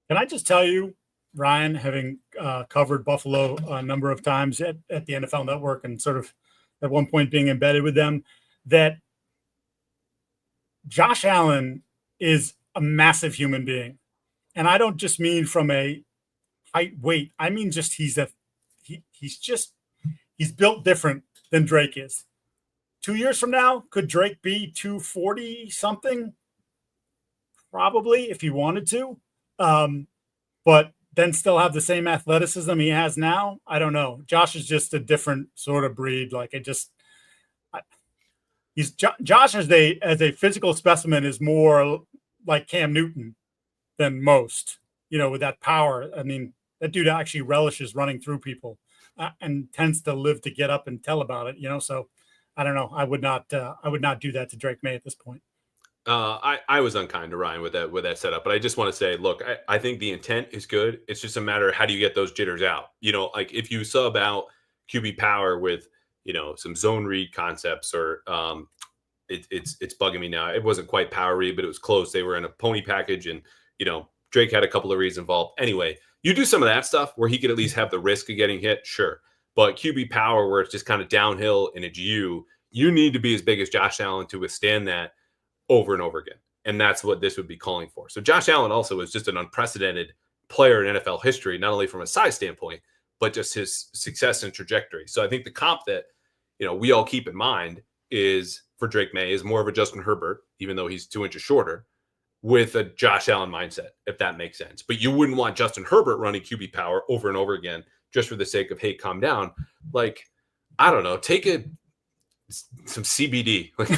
Speaker 2: Can I just tell you, Ryan, having covered Buffalo a number of times at the NFL Network and sort of at one point being embedded with them, that Josh Allen is a massive human being. And I don't just mean from a height, weight. I mean just he's built different than Drake is. 2 years from now, could Drake be 240 something? Probably, if he wanted to. But then still have the same athleticism he has now. I don't know. Josh is just a different sort of breed. Like Josh as a physical specimen is more like Cam Newton than most, with that power. I mean, that dude actually relishes running through people and tends to live to get up and tell about it, so I don't know. I would not do that to Drake Maye at this point.
Speaker 1: I was unkind to Ryan with that setup, but I just want to say, look, I think the intent is good. It's just a matter of how do you get those jitters out? Like if you sub out QB power with, some zone read concepts or it's bugging me now. It wasn't quite power read, but it was close. They were in a pony package and, Drake had a couple of reads involved. Anyway, you do some of that stuff where he could at least have the risk of getting hit. Sure. But QB power where it's just kind of downhill and it's you need to be as big as Josh Allen to withstand that over and over again. And that's what this would be calling for. So Josh Allen also is just an unprecedented player in NFL history, not only from a size standpoint, but just his success and trajectory. So I think the comp that, we all keep in mind is for Drake Maye is more of a Justin Herbert, even though he's 2 inches shorter, with a Josh Allen mindset, if that makes sense. But you wouldn't want Justin Herbert running QB power over and over again, just for the sake of, hey, calm down. Like, I don't know, take some CBD, like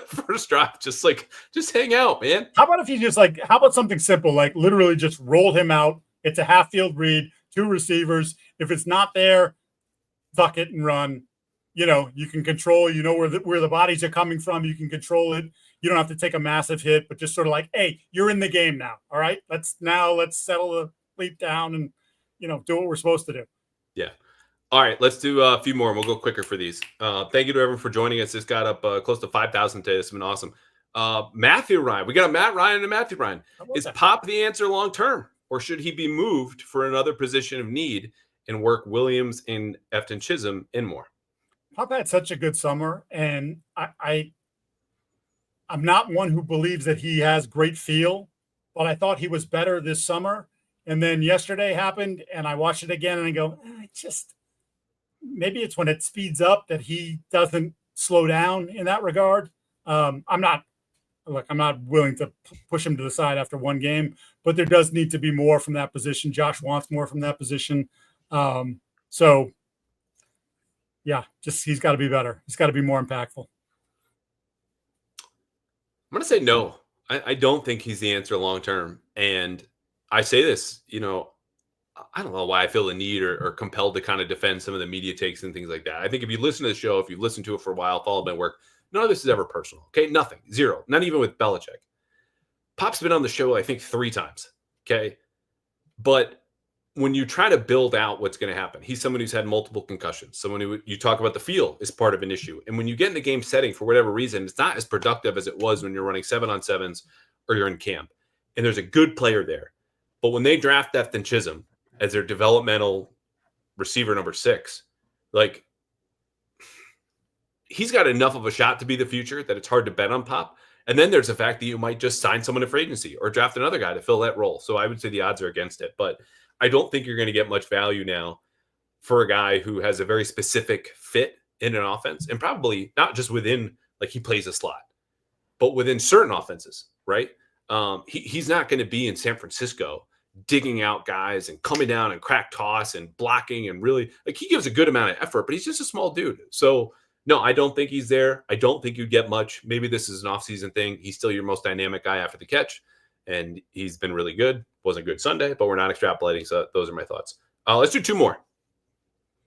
Speaker 1: first drive, just hang out, man.
Speaker 2: How about if you how about something simple, like literally just roll him out. It's a half field read, 2 receivers. If it's not there, tuck it and run. You can control, where the bodies are coming from. You can control it. You don't have to take a massive hit, but just sort of like, hey, you're in the game now. All right, let's settle the leap down and, do what we're supposed to do.
Speaker 1: Yeah. All right, let's do a few more and we'll go quicker for these. Thank you to everyone for joining us. This got up close to 5,000 today. This has been awesome. Matthew Ryan. We got a Matt Ryan and a Matthew Ryan. Is Pop the answer long-term? or should he be moved for another position of need and work Williams and Efton Chisholm in more?
Speaker 2: Pop had such a good summer, and I'm not one who believes that he has great feel, but I thought he was better this summer. And then yesterday happened, and I watched it again, and I go, maybe it's when it speeds up that he doesn't slow down in that regard. I'm not willing to push him to the side after one game, but there does need to be more from that position. Josh wants more from that position. So yeah, he's got to be better. He's got to be more impactful.
Speaker 1: I'm going to say no. I don't think he's the answer long term. And I say this, I don't know why I feel the need or compelled to kind of defend some of the media takes and things like that. I think if you listen to the show, if you've listened to it for a while, followed my work, none of this is ever personal. Okay. Nothing. Zero. Not even with Belichick. Pop's been on the show, I think, 3 times. Okay. But when you try to build out what's going to happen, he's someone who's had multiple concussions. Someone who you talk about the feel is part of an issue. And when you get in the game setting for whatever reason, it's not as productive as it was when you're running 7-on-7s or you're in camp. And there's a good player there. But when they draft Efton Chisholm as their developmental receiver number 6, like, he's got enough of a shot to be the future that it's hard to bet on Pop. And then there's the fact that you might just sign someone to free agency or draft another guy to fill that role. So I would say the odds are against it. But I don't think you're going to get much value now for a guy who has a very specific fit in an offense, and probably not just within, like, he plays a slot, but within certain offenses, right? He's not going to be in San Francisco digging out guys and coming down and crack toss and blocking and really, like, he gives a good amount of effort, but he's just a small dude. So no, I don't think he's there. I don't think you get much. Maybe this is an offseason thing. He's still your most dynamic guy after the catch, and he's been really good. Wasn't good Sunday, but we're not extrapolating. So those are my thoughts. Let's do 2 more.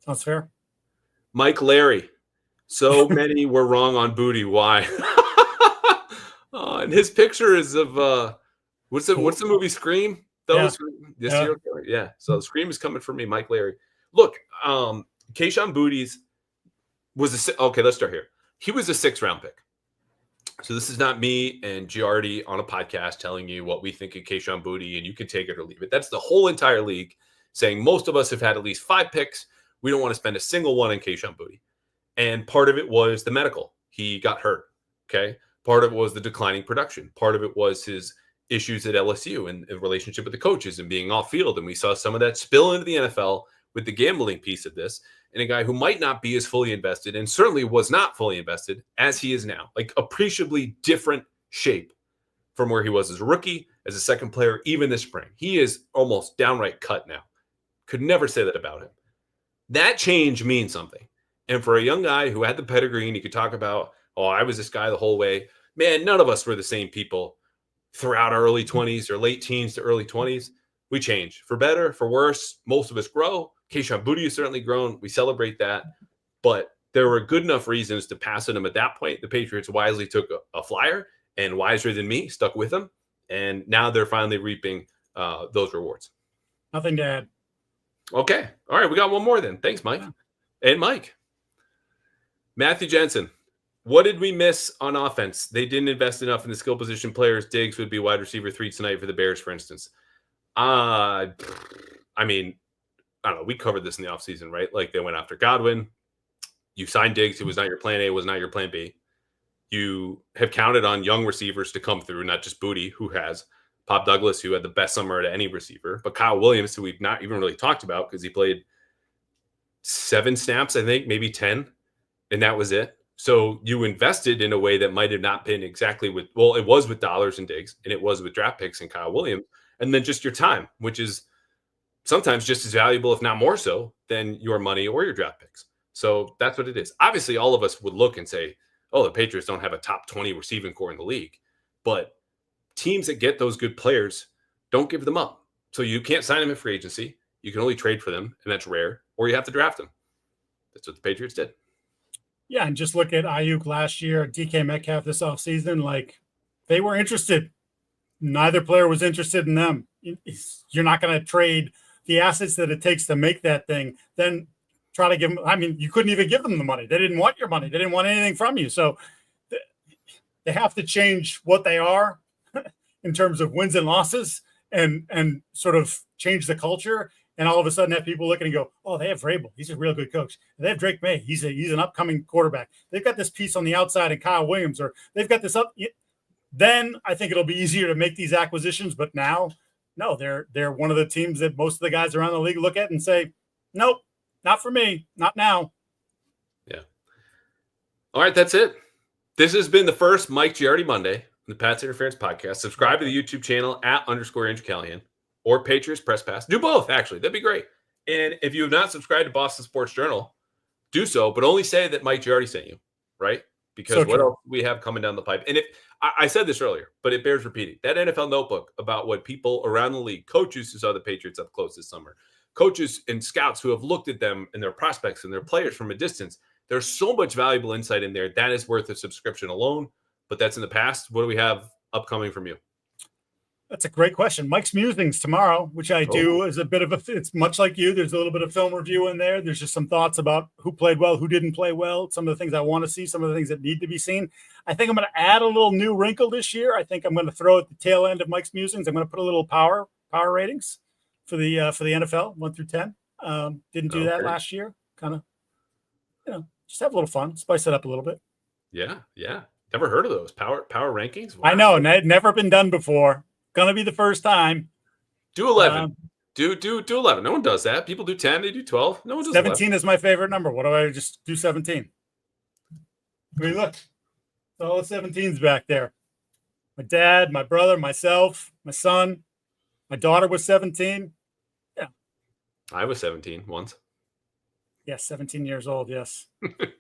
Speaker 2: Sounds fair.
Speaker 1: Mike Larry. So many were wrong on Booty. Why? And his picture is of what's the movie Scream? Yeah. So Scream is coming for me, Mike Larry. Look, Kayshon Boudy's was okay. Let's start here. He was a 6th-round pick. So this is not me and Giardi on a podcast telling you what we think of Kayshon Boudy, and you can take it or leave it. That's the whole entire league saying most of us have had at least 5 picks. We don't want to spend a single one on Kayshon Boudy. And part of it was the medical. He got hurt. Okay. Part of it was the declining production. Part of it was his issues at LSU and in relationship with the coaches and being off field. And we saw some of that spill into the NFL with the gambling piece of this. And a guy who might not be as fully invested, and certainly was not fully invested as he is now, like appreciably different shape from where he was as a rookie, as a second player, even this spring. He is almost downright cut now. Could never say that about him. That change means something. And for a young guy who had the pedigree and he could talk about, oh, I was this guy the whole way. Man, none of us were the same people throughout our early 20s or late teens to early 20s. We change for better, for worse. Most of us grow. Kayshon Boudy has certainly grown. We celebrate that. But there were good enough reasons to pass on him at that point. The Patriots wisely took a flyer, and wiser than me, stuck with him. And now they're finally reaping those rewards.
Speaker 2: Nothing to add.
Speaker 1: Okay. All right. We got one more then. Thanks, Mike. And Mike. Matthew Jensen. What did we miss on offense? They didn't invest enough in the skill position players. Diggs would be wide receiver 3 tonight for the Bears, for instance. I mean, I don't know. We covered this in the offseason, right? Like, they went after Godwin. You signed Diggs. It was not your plan A, was not your plan B. You have counted on young receivers to come through, not just Boudy, who has Pop Douglas, who had the best summer at any receiver, but Kyle Williams, who we've not even really talked about because he played 7 snaps, I think, maybe 10, and that was it. So you invested in a way that might have not been exactly it was with dollars and Diggs, and it was with draft picks and Kyle Williams, and then just your time, which is sometimes just as valuable, if not more so, than your money or your draft picks. So that's what it is. Obviously, all of us would look and say, oh, the Patriots don't have a top 20 receiving core in the league. But teams that get those good players don't give them up. So you can't sign them in free agency. You can only trade for them, and that's rare, or you have to draft them. That's what the Patriots did.
Speaker 2: Yeah, and just look at Ayuk last year, DK Metcalf this offseason. Like, they were interested. Neither player was interested in them. You're not going to trade the assets that it takes to make that thing, then try to give them. I mean, you couldn't even give them the money. They didn't want your money. They didn't want anything from you. So they have to change what they are in terms of wins and losses. and sort of change the culture. And all of a sudden have people looking and go, oh, they have Vrabel. He's a real good coach. They have Drake Maye. He's an upcoming quarterback. They've got this piece on the outside and Kyle Williams, or they've got this up. Then I think it'll be easier to make these acquisitions. But now, no, they're one of the teams that most of the guys around the league look at and say, nope, not for me, not now.
Speaker 1: Yeah. All right, that's it. This has been the first Mike Giardi Monday, the Pats Interference Podcast. Subscribe to the YouTube channel @_Andrew Callahan or Patriots Press Pass. Do both, actually. That'd be great. And if you have not subscribed to Boston Sports Journal, do so, but only say that Mike Giardi sent you, right? Because
Speaker 2: So
Speaker 1: what
Speaker 2: true.
Speaker 1: else we have coming down the pipe? And if I said this earlier, but it bears repeating. That NFL notebook about what people around the league, coaches who saw the Patriots up close this summer, coaches and scouts who have looked at them and their prospects and their players from a distance, there's so much valuable insight in there. That is worth a subscription alone, but that's in the past. What do we have upcoming from you?
Speaker 2: That's a great question. Mike's Musings tomorrow, which I do, is a bit of it's much like you. There's a little bit of film review in there. There's just some thoughts about who played well, who didn't play well, some of the things I want to see, some of the things that need to be seen. I think I'm going to add a little new wrinkle this year. I think I'm going to throw at the tail end of Mike's Musings. I'm going to put a little power ratings for the NFL 1 through 10. Didn't do that last year. Kind of, just have a little fun, spice it up a little bit.
Speaker 1: Yeah. Never heard of those power rankings.
Speaker 2: Wow. I know, never been done before. Gonna be the first time.
Speaker 1: Do 11. Do 11. No one does that. People do 10. They do 12. No one does
Speaker 2: 17
Speaker 1: 11.
Speaker 2: is my favorite number. What do I just do? 17. I mean, look, all the 17s back there. My dad, my brother, myself, my son, my daughter was 17. Yeah,
Speaker 1: I was 17 once.
Speaker 2: Yes, 17 years old. Yes.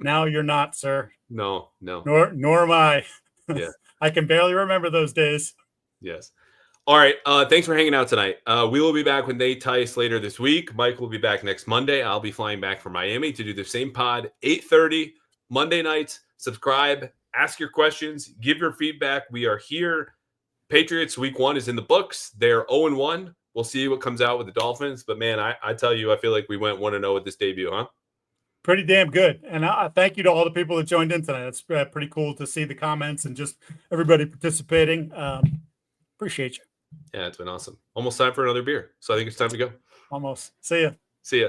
Speaker 2: Now you're not, sir.
Speaker 1: No.
Speaker 2: Nor am I.
Speaker 1: Yeah.
Speaker 2: I can barely remember those days.
Speaker 1: Yes. All right. Thanks for hanging out tonight. We will be back with Nate Tice later this week. Mike will be back next Monday. I'll be flying back from Miami to do the same pod, 8:30 Monday nights. Subscribe, ask your questions, give your feedback. We are here. Patriots week 1 is in the books. They're 0-1. We'll see what comes out with the Dolphins. But, man, I tell you, I feel like we went 1-0 with this debut, huh?
Speaker 2: Pretty damn good. And I thank you to all the people that joined in tonight. It's pretty cool to see the comments and just everybody participating. Appreciate you.
Speaker 1: Yeah, it's been awesome. Almost time for another beer. So I think it's time to go.
Speaker 2: Almost. See ya.
Speaker 1: See ya.